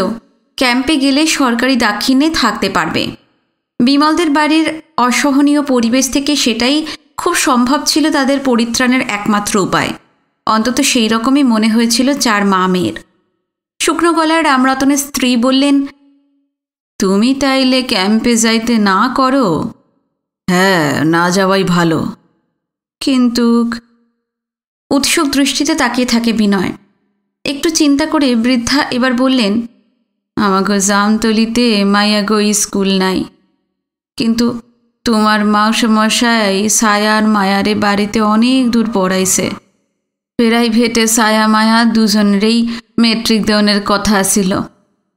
ক্যাম্পে গেলে সরকারি দাক্ষিণ্যে থাকতে পারবে। বিমলদের বাড়ির অসহনীয় পরিবেশ থেকে সেটাই খুব সম্ভব ছিল তাদের পরিত্রাণের একমাত্র উপায়। অন্তত সেই রকমই মনে হয়েছিল 4 মা মেয়ের। শুকনো গলায় রামরতনের স্ত্রী বললেন, তুমি তাইলে ক্যাম্পে যাইতে না করো? হ্যাঁ, না যাওয়াই ভালো। কিন্তু উৎসুক দৃষ্টিতে তাকিয়ে থাকে বিনয়। একটু চিন্তা করে বৃদ্ধা এবার বললেন, আমাকে জামতলিতে মাইয়াগো স্কুল নাই, কিন্তু তোমার মাউসমশাই ছায়ার মায়ারে বাড়িতে অনেক দূর পড়াইছে। প্রাইভেটে ছায়া মায়া দুজনেরই মেট্রিক দেওয়ানের কথা ছিল।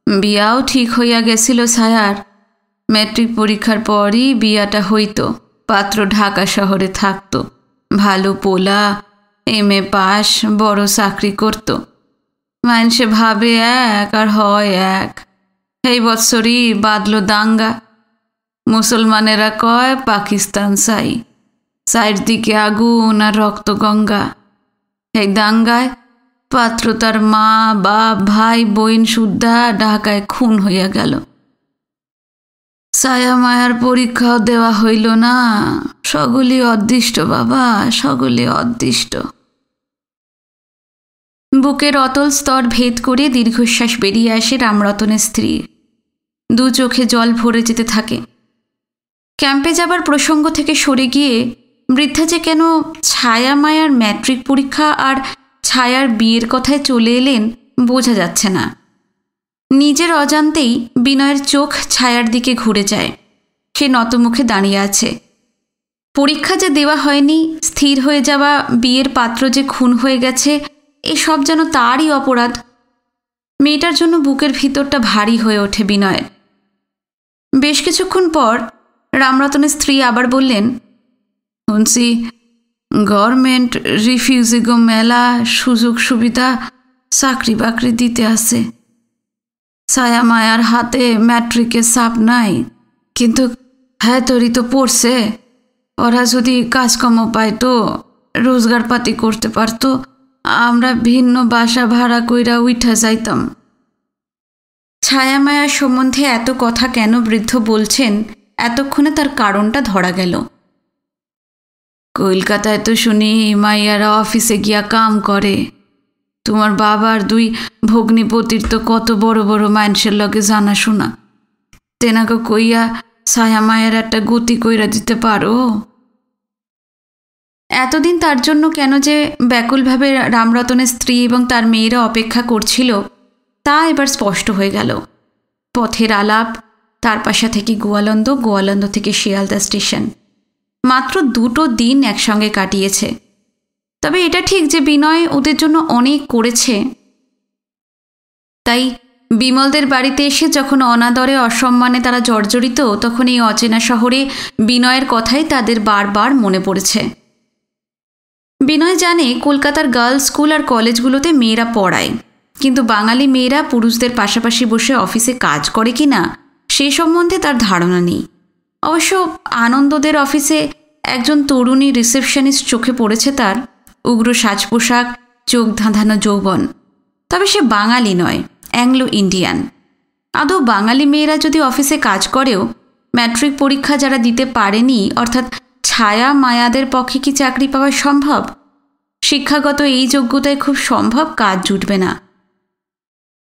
বিয়াও ঠিক হইয়া গেছিল ছায়ার। ম্যাট্রিক পরীক্ষার পরই বিয়াটা হইতো। পাত্র ঢাকা শহরে থাকত, ভালো পোলা, MA পাস, বড় চাকরি করত। মানুষে ভাবে এক আর হয় এক। এই বৎসরই বাদল দাঙ্গা। মুসলমানেরা কয় পাকিস্তান চাই, চারদিকে আগুন আর রক্ত গঙ্গা। এই দাঙ্গায় পাত্র তার মা বাপ ভাই বোন সুদ্ধা ঢাকায় খুন হইয়া গেল। ছায়া মায়ার পরীক্ষাও দেওয়া হইল না। সকলি অদৃষ্ট বাবা, সকলি অদৃষ্ট। বুকের অতল স্তর ভেদ করে দীর্ঘশ্বাস বেরিয়ে আসে রামরতনের স্ত্রীর। 2 চোখে জল ভরে যেতে থাকে। ক্যাম্পে যাবার প্রসঙ্গ থেকে সরে গিয়ে বৃদ্ধা যে কেন ছায়া মায়ার ম্যাট্রিক পরীক্ষা আর ছায়ার বিয়ের কথায় চলে এলেন বোঝা যাচ্ছে না। নিজের অজান্তেই বিনয়ের চোখ ছায়ার দিকে ঘুরে যায়। সে নতমুখে দাঁড়িয়ে আছে। পরীক্ষা যে দেওয়া হয়নি, স্থির হয়ে যাওয়া বিয়ের পাত্র যে খুন হয়ে গেছে, এসব যেন তারই অপরাধ। মেয়েটার জন্য বুকের ভিতরটা ভারী হয়ে ওঠে বিনয়ের। বেশ কিছুক্ষণ পর রামরতনের স্ত্রী আবার বললেন, শুনছি গভর্নমেন্ট রিফিউজিগো মেলা সুযোগ সুবিধা চাকরি বাকরি দিতে আছে। ছায়া মায়ার হাতে ম্যাট্রিকের ছাপ নাই, কিন্তু হ্যাঁ তোরই তো পড়ছে। ওরা যদি কাজকর্ম পাইতো, রোজগার পাতি করতে পারতো, আমরা ভিন্ন বাসা ভাড়া কইরা উঠা যাইতাম। ছায়া মায়ার সম্বন্ধে এত কথা কেন বৃদ্ধ বলছেন, এতক্ষণে তার কারণটা ধরা গেল। কলকাতায় তো শুনি মাইয়ারা অফিসে গিয়া কাম করে। তোমার বাবার 2 ভগ্নিপতির তো কত বড় বড় মানুষের লগে জানাশোনা। তেনাকে কইয়া ছায়া মায়ের একটা গতি কইরা দিতে পারো। এতদিন তার জন্য কেন যে ব্যাকুলভাবে রামরতনের স্ত্রী এবং তার মেয়েরা অপেক্ষা করছিল, তা এবার স্পষ্ট হয়ে গেল। পথের আলাপ, তার পাশা থেকে গোয়ালন্দ, গোয়ালন্দ থেকে শিয়ালদা স্টেশন, মাত্র 2 দিন একসঙ্গে কাটিয়েছে। তবে এটা ঠিক যে বিনয় ওদের জন্য অনেক করেছে। তাই বিমলদের বাড়িতে এসে যখন অনাদরে অসম্মানে তারা জর্জরিত, তখন এই অচেনা শহরে বিনয়ের কথাই তাদের বারবার মনে পড়েছে। বিনয় জানে কলকাতার গার্লস স্কুল আর কলেজগুলোতে মেয়েরা পড়ায়, কিন্তু বাঙালি মেয়েরা পুরুষদের পাশাপাশি বসে অফিসে কাজ করে কি না সে সম্বন্ধে তার ধারণা নেই। অবশ্য আনন্দদের অফিসে একজন তরুণী রিসেপশনিস্ট চোখে পড়েছে তার, উগ্র সাজ পোশাক, চোখ ধাঁধানো যৌবন। তবে সে বাঙালি নয়, অ্যাংলো ইন্ডিয়ান। আদৌ বাঙালি মেয়েরা যদি অফিসে কাজ করেও ম্যাট্রিক পরীক্ষা যারা দিতে পারেনি, অর্থাৎ ছায়া মায়াদের পক্ষে কি চাকরি পাওয়া সম্ভব? শিক্ষাগত এই যোগ্যতায় খুব সম্ভব কাজ জুটবে না।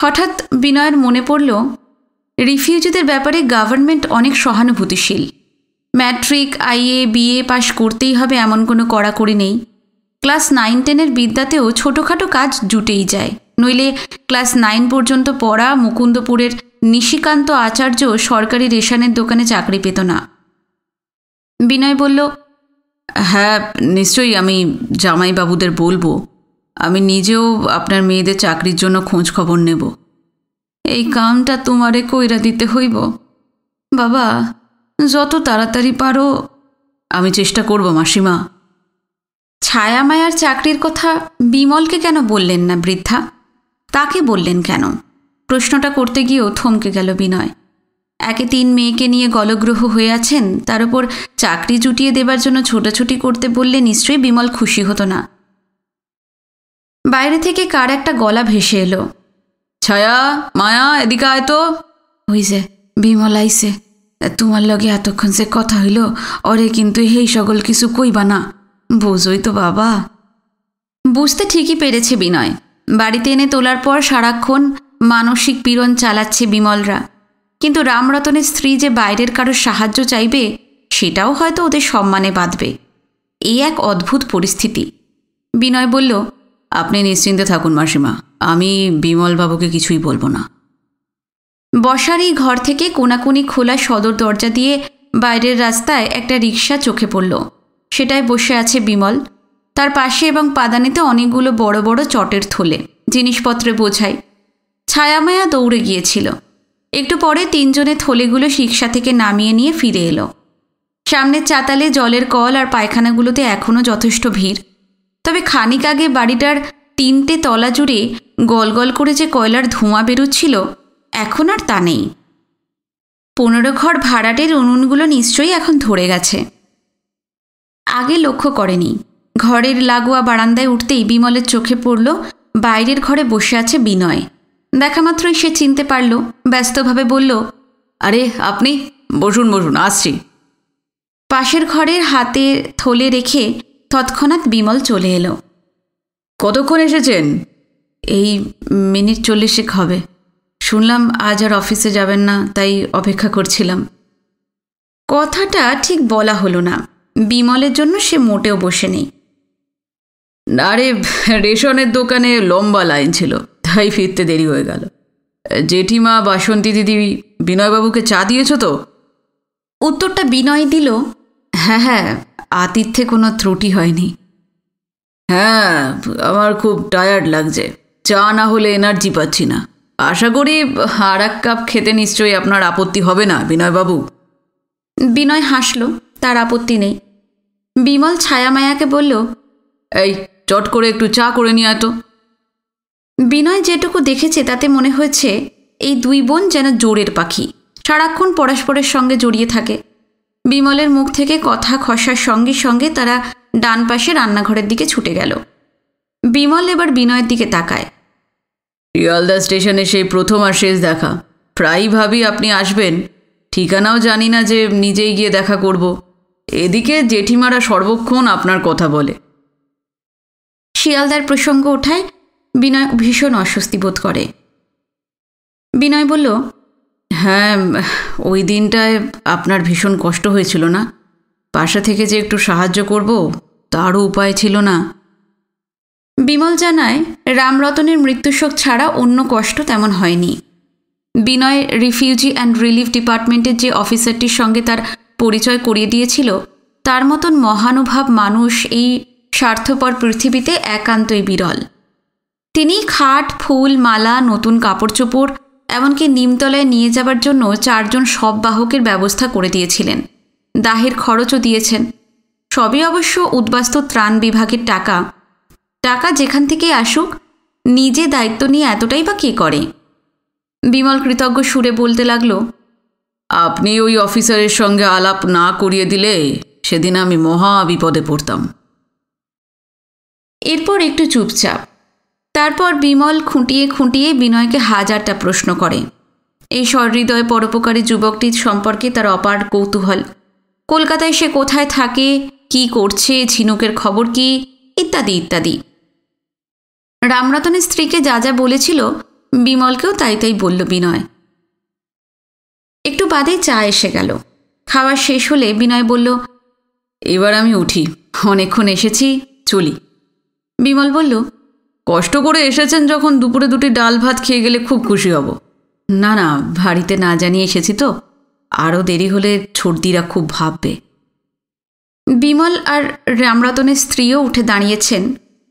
হঠাৎ বিনয়ের মনে পড়ল, রিফিউজিদের ব্যাপারে গভর্নমেন্ট অনেক সহানুভূতিশীল। ম্যাট্রিক, আইএ, বিএ পাশ করতেই হবে এমন কোনো কড়াকড়ি নেই। ক্লাস 9-10 বিদ্যাতেও ছোটোখাটো কাজ জুটেই যায়। নইলে ক্লাস 9 পর্যন্ত পড়া মুকুন্দপুরের নিশিকান্ত আচার্য সরকারি রেশনের দোকানে চাকরি পেত না। বিনয় বলল, হ্যাঁ নিশ্চয়ই, আমি জামাইবাবুদের বলবো। আমি নিজেও আপনার মেয়েদের চাকরির জন্য খোঁজ খবর নেব। এই কামটা তোমারে কইরা দিতে হইব বাবা, যত তাড়াতাড়ি পারো। আমি চেষ্টা করব মাসিমা। ছায়া মায়ার চাকরির কথা বিমলকে কেন বললেন না বৃদ্ধা? তাকে বললেন কেন? প্রশ্নটা করতে গিয়েও থমকে গেল বিনয়। একে 3 মেয়েকে নিয়ে গলগ্রহ হয়ে আছেন, তার উপর চাকরি জুটিয়ে দেবার জন্য ছোটাছুটি করতে বললে নিশ্চয়ই বিমল খুশি হতো না। বাইরে থেকে কার একটা গলা ভেসে এলো, ছায়া, মায়া, এদিকে আয় তো। ওই যে বিমল আইছে, তোমার লগে এতক্ষণ সে কথা হইল, ওরে কিন্তু এই সকল কিছু কইবা না, বোঝই তো বাবা। বুঝতে ঠিকই পেরেছে বিনয়। বাড়িতে এনে তোলার পর সারাক্ষণ মানসিক পীড়ন চালাচ্ছে বিমলরা, কিন্তু রামরতনের স্ত্রী যে বাইরের কারোর সাহায্য চাইবে, সেটাও হয়তো ওদের সম্মানে বাঁধবে। এই এক অদ্ভুত পরিস্থিতি। বিনয় বলল, আপনি নিশ্চিন্তে থাকুন মাসিমা, আমি বিমলবাবুকে কিছুই বলবো না। বসার এই ঘর থেকে কোনাকুনি খোলা সদর দরজা দিয়ে বাইরের রাস্তায় একটা রিকশা চোখে পড়ল। সেটায় বসে আছে বিমল। তার পাশে এবং পাদানিতে অনেকগুলো বড় বড় চটের থলে, জিনিসপত্রে বোঝাই। ছায়ামায়া দৌড়ে গিয়েছিল। একটু পরে 3 জনে থলেগুলো রিকশা থেকে নামিয়ে নিয়ে ফিরে এলো। সামনের চাতালে জলের কল আর পায়খানাগুলোতে এখনও যথেষ্ট ভিড়। তবে খানিক আগে বাড়িটার 3টে তলা জুড়ে গলগল করে যে কয়লার ধোঁয়া বেরোচ্ছিল, এখন আর তা নেই। 15 ঘর ভাড়াটের উনুনগুলো নিশ্চয়ই এখন ধরে গেছে। আগে লক্ষ্য করেনি। ঘরের লাগোয়া বারান্দায় উঠতেই বিমলের চোখে পড়ল বাইরের ঘরে বসে আছে বিনয়। দেখা মাত্রই সে চিনতে পারল। ব্যস্তভাবে বলল, আরে আপনি? বসুন বসুন, আসছি। পাশের ঘরের হাতে থলে রেখে তৎক্ষণাৎ বিমল চলে এলো। কতক্ষণ এসেছেন? এই মিনিট 40 হবে। শুনলাম আজ আর অফিসে যাবেন না, তাই অপেক্ষা করছিলাম। কথাটা ঠিক বলা হলো না। বিমলের জন্য সে মোটেও বসে নেই। আরে রেশনের দোকানে লম্বা লাইন ছিল, তাই ফিরতে দেরি হয়ে গেল। জেঠিমা, বাসন্তী দিদি, বিনয়বাবুকে চা দিয়েছ তো? উত্তরটা বিনয় দিল, হ্যাঁ হ্যাঁ, আতিথ্যে কোনো ত্রুটি হয়নি। হ্যাঁ, আমার খুব টায়ার্ড লাগছে, চা না হলে এনার্জি পাচ্ছি না। আশা করি আর এক কাপ খেতে নিশ্চয়ই আপনার আপত্তি হবে না বিনয়বাবু। বিনয় হাসল, তার আপত্তি নেই। বিমল ছায়ামায়াকে বলল, এই চট করে একটু চা করে নিয়ে আয় তো। বিনয় যেটুকু দেখেছে তাতে মনে হয়েছে এই দুই বোন যেন জোরের পাখি, সারাক্ষণ পরস্পরের সঙ্গে জড়িয়ে থাকে। বিমলের মুখ থেকে কথা খসার সঙ্গে সঙ্গে তারা ডান পাশে রান্নাঘরের দিকে ছুটে গেল। বিমল এবার বিনয়ের দিকে তাকায়। শিয়ালদা স্টেশনে সেই প্রথম আর শেষ দেখা। প্রায়ই ভাবি আপনি আসবেন, ঠিকানাও জানি না যে নিজেই গিয়ে দেখা করব। এদিকে জেঠিমারা সর্বক্ষণ আপনার কথা বলে। শিয়ালদার প্রসঙ্গ ওঠায় বিনয় ভীষণ অস্বস্তি বোধ করে। বিনয় বলল, হ্যাঁ, ওই দিনটায় আপনার ভীষণ কষ্ট হয়েছিল না? পাশে থেকে যে একটু সাহায্য করব তারও উপায় ছিল না। বিমল জানায়, রামরতনের মৃত্যুশোক ছাড়া অন্য কষ্ট তেমন হয়নি। বিনয় রিফিউজি অ্যান্ড রিলিফ ডিপার্টমেন্টের যে অফিসারটির সঙ্গে তার পরিচয় করিয়ে দিয়েছিল, তার মতন মহানুভব মানুষ এই স্বার্থপর পৃথিবীতে একান্তই বিরল। তিনি খাট, ফুল, মালা, নতুন কাপড় চোপড়, এমনকি নিমতলায় নিয়ে যাবার জন্য 4 জন শববাহকের ব্যবস্থা করে দিয়েছিলেন। দাহের খরচও দিয়েছেন। সবই অবশ্য উদ্বাস্তু ত্রাণ বিভাগের টাকা। টাকা যেখান থেকেই আসুক, নিজে দায়িত্ব নিয়ে এতটাই বা কে করে? বিমল কৃতজ্ঞ সুরে বলতে লাগল, আপনি ওই অফিসারের সঙ্গে আলাপ না করিয়ে দিলে সেদিন আমি মহা বিপদে পড়তাম। এরপর একটু চুপচাপ। তারপর বিমল খুঁটিয়ে খুঁটিয়ে বিনয়কে হাজারটা প্রশ্ন করে। এই সহৃদয় পরোপকারী যুবকটির সম্পর্কে তার অপার কৌতূহল। কলকাতায় সে কোথায় থাকে, কি করছে, ঝিনুকের খবর কি, ইত্যাদি ইত্যাদি। রামরতনের স্ত্রীকে যা যা বলেছিল বিমলকেও তাই তাই বলল বিনয়। একটু বাদেই চা এসে গেল। খাওয়া শেষ হলে বিনয় বলল, এবার আমি উঠি, অনেকক্ষণ এসেছি, চলি। বিমল বলল, কষ্ট করে এসেছেন যখন দুপুরে 2টি ডাল ভাত খেয়ে গেলে খুব খুশি হব। না না, বাড়িতে না জানিয়ে এসেছি তো, আরও দেরি হলে ছোটদিরা খুব ভাববে। বিমল আর রামরতনের স্ত্রীও উঠে দাঁড়িয়েছেন।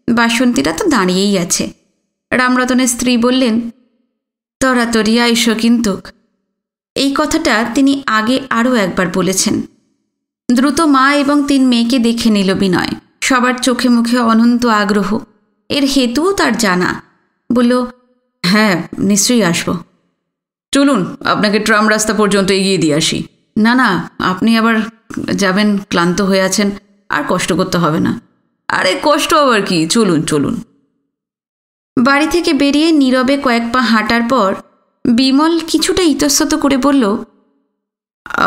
বাসন্তীরা তো দাঁড়িয়েই আছে। রামরতনের স্ত্রী বললেন, তরাতরি আইসো কিন্তু। এই কথাটা তিনি আগে আরও একবার বলেছেন। দ্রুত মা এবং 3 মেয়েকে দেখে নিল বিনয়। সবার চোখে মুখে অনন্ত আগ্রহ। এর হেতুও তার জানা। বলল, হ্যাঁ, নিশ্চয়ই আসব। চলুন, আপনাকে ট্রাম রাস্তা পর্যন্ত এগিয়ে দিয়ে আসি। না না, আপনি আবার যাবেন, ক্লান্ত হয়ে আছেন, আর কষ্ট করতে হবে না। আরে কষ্ট আবার কি, চলুন চলুন। বাড়ি থেকে বেরিয়ে নীরবে কয়েক পা হাঁটার পর বিমল কিছুটা ইতস্তত করে বলল,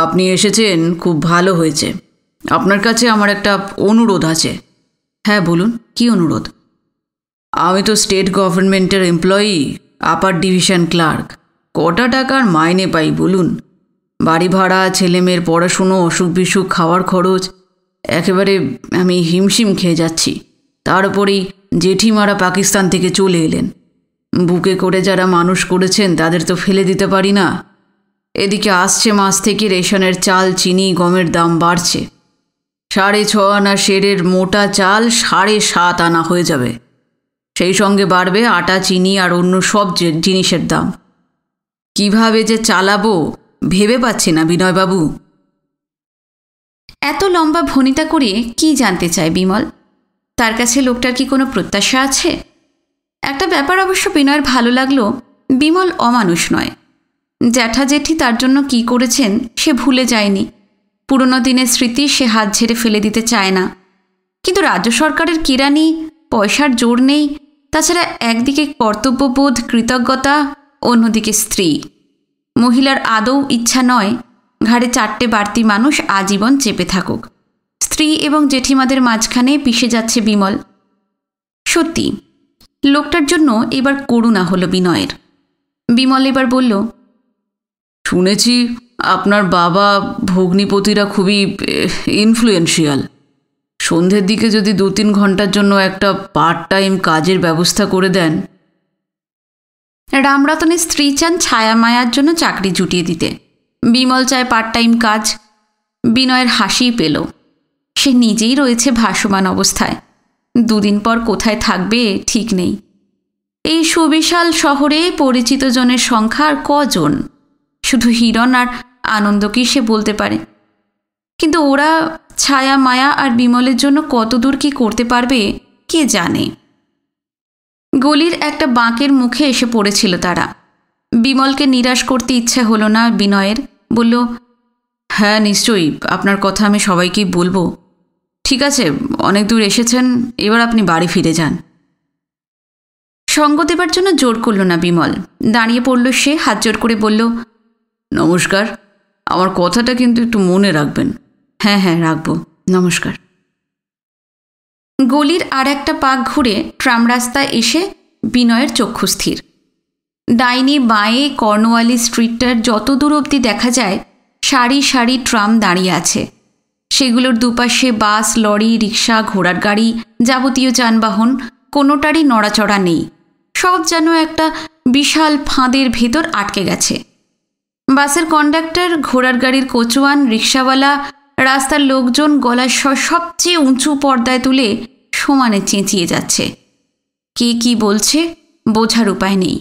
আপনি এসেছেন, খুব ভালো হয়েছে। আপনার কাছে আমার একটা অনুরোধ আছে। হ্যাঁ বলুন, কি অনুরোধ? আমি তো স্টেট গভর্নমেন্টের এমপ্লয়ি, আপার ডিভিশন ক্লার্ক। কটা টাকার মাইনে পাই বলুন? বাড়ি ভাড়া, ছেলেমেয়ের পড়াশুনো, অসুখ বিসুখ, খাওয়ার খরচ, একেবারে আমি হিমশিম খেয়ে যাচ্ছি। তার উপরেই জেঠিমারা পাকিস্তান থেকে চলে এলেন। বুকে করে যারা মানুষ করেছেন তাদের তো ফেলে দিতে পারি না। এদিকে আসছে মাস থেকে রেশনের চাল, চিনি, গমের দাম বাড়ছে। 6.5 আনা সেরের মোটা চাল 7.5 আনা হয়ে যাবে। সেই সঙ্গে বাড়বে আটা, চিনি আর অন্য সব জিনিসের দাম। কিভাবে যে চালাবো ভেবে পাচ্ছি না বিনয়বাবু। এত লম্বা ভনিতা করে কি জানতে চায় বিমল? তার কাছে লোকটার কি কোনো প্রত্যাশা আছে? একটা ব্যাপার অবশ্য বিনয়ের ভালো লাগলো, বিমল অমানুষ নয়। জ্যাঠা জেঠি তার জন্য কি করেছেন সে ভুলে যায়নি। পুরনো দিনের স্মৃতি সে হাত ঝেড়ে ফেলে দিতে চায় না। কিন্তু রাজ্য সরকারের কিরানি, পয়সার জোর নেই। তাছাড়া একদিকে কর্তব্যবোধ, কৃতজ্ঞতা, অন্যদিকে স্ত্রী। মহিলার আদৌ ইচ্ছা নয় ঘাড়ে 4টে বাড়তি মানুষ আজীবন চেপে থাকুক। স্ত্রী এবং জেঠিমাদের মাঝখানে পিষে যাচ্ছে বিমল। সত্যি লোকটার জন্য এবার করুণা হলো বিনয়ের। বিমল এবার বলল, শুনেছি আপনার বাবা ভগ্নিপতিরা খুবই ইনফ্লুয়েন্সিয়াল। সন্ধ্যের দিকে যদি 2-3 ঘন্টার জন্য একটা পার্ট টাইম কাজের ব্যবস্থা করে দেন। রামরতনের স্ত্রী চান ছায়ামায়ার জন্য চাকরি জুটিয়ে দিতে। বিমল চায় পার্ট টাইম কাজ। বিনয়ের হাসিই পেল। সে নিজেই রয়েছে ভাসমান অবস্থায়। দুদিন পর কোথায় থাকবে ঠিক নেই। এই সুবিশাল শহরে পরিচিত জনের সংখ্যা আর কজন? শুধু হিরণ আর আনন্দকেই সে বলতে পারে। কিন্তু ওরা ছায়া, মায়া আর বিমলের জন্য কতদূর কি করতে পারবে কে জানে। গলির একটা বাঁকের মুখে এসে পড়েছিল তারা। বিমলকে নিরাশ করতে ইচ্ছে হলো না বিনয়ের। বলল, হ্যাঁ নিশ্চয়ই, আপনার কথা আমি সবাইকেই বলবো। ঠিক আছে, অনেক দূর এসেছেন, এবার আপনি বাড়ি ফিরে যান। সঙ্গ দেবার জন্য জোর করল না বিমল। দাঁড়িয়ে পড়ল সে, হাত জোর করে বলল, নমস্কার, আমার কথাটা কিন্তু একটু মনে রাখবেন। হ্যাঁ হ্যাঁ, রাখবো, নমস্কার। গলির আর একটা পাক ঘুরে ট্রাম রাস্তায় এসে বিনয়ের চক্ষু স্থির। ডাইনি বাঁয়ে কর্নওয়ালি স্ট্রিটটার যত দূর অবধি দেখা যায় সারি সারি ট্রাম দাঁড়িয়ে আছে। সেগুলোর দুপাশে বাস, লরি, রিক্সা, ঘোড়ার গাড়ি, যাবতীয় যানবাহন কোনোটারই নড়াচড়া নেই। সব যেন একটা বিশাল ফাঁদের ভেতর আটকে গেছে। বাসের কন্ডাক্টর, ঘোড়ার গাড়ির কোচওয়ান, রিক্সাওয়ালা, রাস্তার লোকজন গলার স্বর সবচেয়ে উঁচু পর্দায় তুলে সমানে চেঁচিয়ে যাচ্ছে। কে কি বলছে বোঝার উপায় নেই।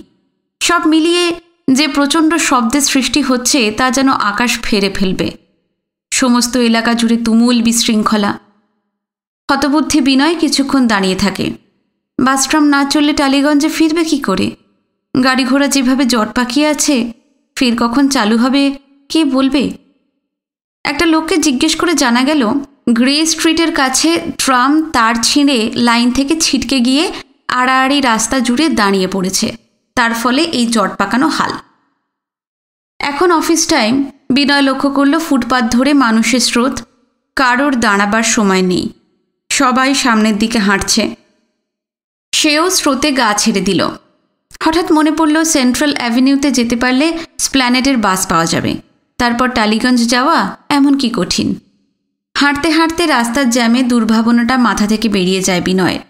সব মিলিয়ে যে প্রচণ্ড শব্দের সৃষ্টি হচ্ছে তা যেন আকাশ ফেরে ফেলবে। সমস্ত এলাকা জুড়ে তুমুল বিশৃঙ্খলা। হতবুদ্ধি বিনয় কিছুক্ষণ দাঁড়িয়ে থাকে। বাসট্রাম না চললে টালিগঞ্জে ফিরবে কি করে? গাড়ি ঘোড়া যেভাবে জট পাকিয়ে আছে, ফের কখন চালু হবে কে বলবে? একটা লোককে জিজ্ঞেস করে জানা গেল গ্রে স্ট্রিটের কাছে ট্রাম তার ছিঁড়ে লাইন থেকে ছিটকে গিয়ে আড়াআড়ি রাস্তা জুড়ে দাঁড়িয়ে পড়েছে। তার ফলে এই জট পাকানো হাল। এখন অফিস টাইম। বিনয় লক্ষ্য করল ফুটপাত ধরে মানুষের স্রোত। কারোর দাঁড়াবার সময় নেই, সবাই সামনের দিকে হাঁটছে। সেও স্রোতে গা ছেড়ে দিল। হঠাৎ মনে পড়ল সেন্ট্রাল অ্যাভিনিউতে যেতে পারলে স্প্ল্যানেডের বাস পাওয়া যাবে। তারপর টালিগঞ্জ যাওয়া এমন কি কঠিন। হাঁটতে হাঁটতে রাস্তার জ্যামে দুর্ভাবনাটা মাথা থেকে বেরিয়ে যায় বিনয়ের।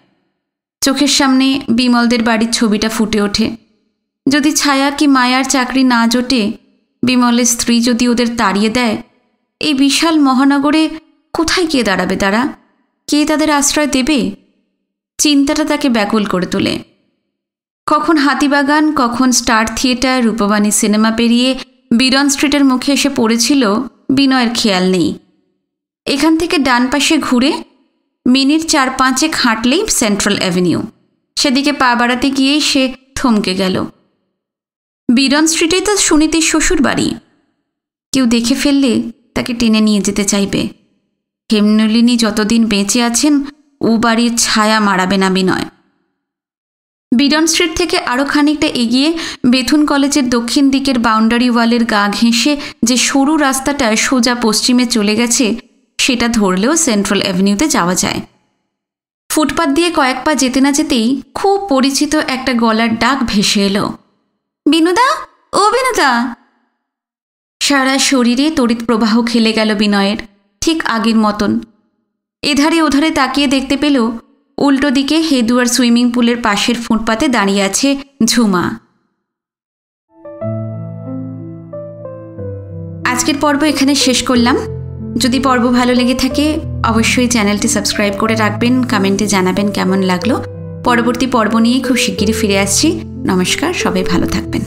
চোখের সামনে বিমলদের বাড়ির ছবিটা ফুটে ওঠে। যদি ছায়া কি মায়ার চাকরি না জোটে, বিমলের স্ত্রী যদি ওদের তাড়িয়ে দেয়, এই বিশাল মহানগরে কোথায় কে দাঁড়াবে তারা? কে তাদের আশ্রয় দেবে? চিন্তাটা তাকে ব্যাকুল করে তোলে। কখন হাতিবাগান, কখন স্টার থিয়েটার, রূপবাণী সিনেমা পেরিয়ে বিরন স্ট্রিটের মুখে এসে পড়েছিল বিনয়ের খেয়াল নেই। এখান থেকে ডান পাশে ঘুরে মিনিট 4-5 হাঁটলেই সেন্ট্রাল অ্যাভিনিউ। সেদিকে পা বাড়াতে গিয়েই সে থমকে গেল। বিরন স্ট্রিটেই তো সুনীতির শ্বশুর বাড়ি। কেউ দেখে ফেললে তাকে টেনে নিয়ে যেতে চাইবে। হেমনলিনী যতদিন বেঁচে আছেন ও বাড়ির ছায়া মারাবে না বিনয়। বিডন স্ট্রিট থেকে আরও খানিকটা এগিয়ে বেথুন কলেজের দক্ষিণ দিকের বাউন্ডারি ওয়ালের গা ঘেঁষে যে সরু রাস্তাটা সোজা পশ্চিমে চলে গেছে, সেটা ধরলেও সেন্ট্রাল অ্যাভিনিউতে যাওয়া যায়। ফুটপাত দিয়ে কয়েক পা যেতে না যেতেই খুব পরিচিত একটা গলার ডাক ভেসে এলো, বিনুদা, ও বিনুদা। সারা শরীরে তড়িৎ প্রবাহ খেলে গেল বিনয়ের, ঠিক আগের মতন। এধারে ওধারে তাকিয়ে দেখতে পেল উল্টো দিকে হেদুয়ার সুইমিং পুলের পাশের ফুটপাতে দাঁড়িয়ে আছে ঝুমা। আজকের পর্ব এখানে শেষ করলাম। যদি পর্ব ভালো লেগে থাকে অবশ্যই চ্যানেলটি সাবস্ক্রাইব করে রাখবেন, কমেন্টে জানাবেন কেমন লাগলো। পরবর্তী পর্ব নিয়ে খুব শিগগিরই ফিরে আসছি। নমস্কার, সবাই ভালো থাকবেন।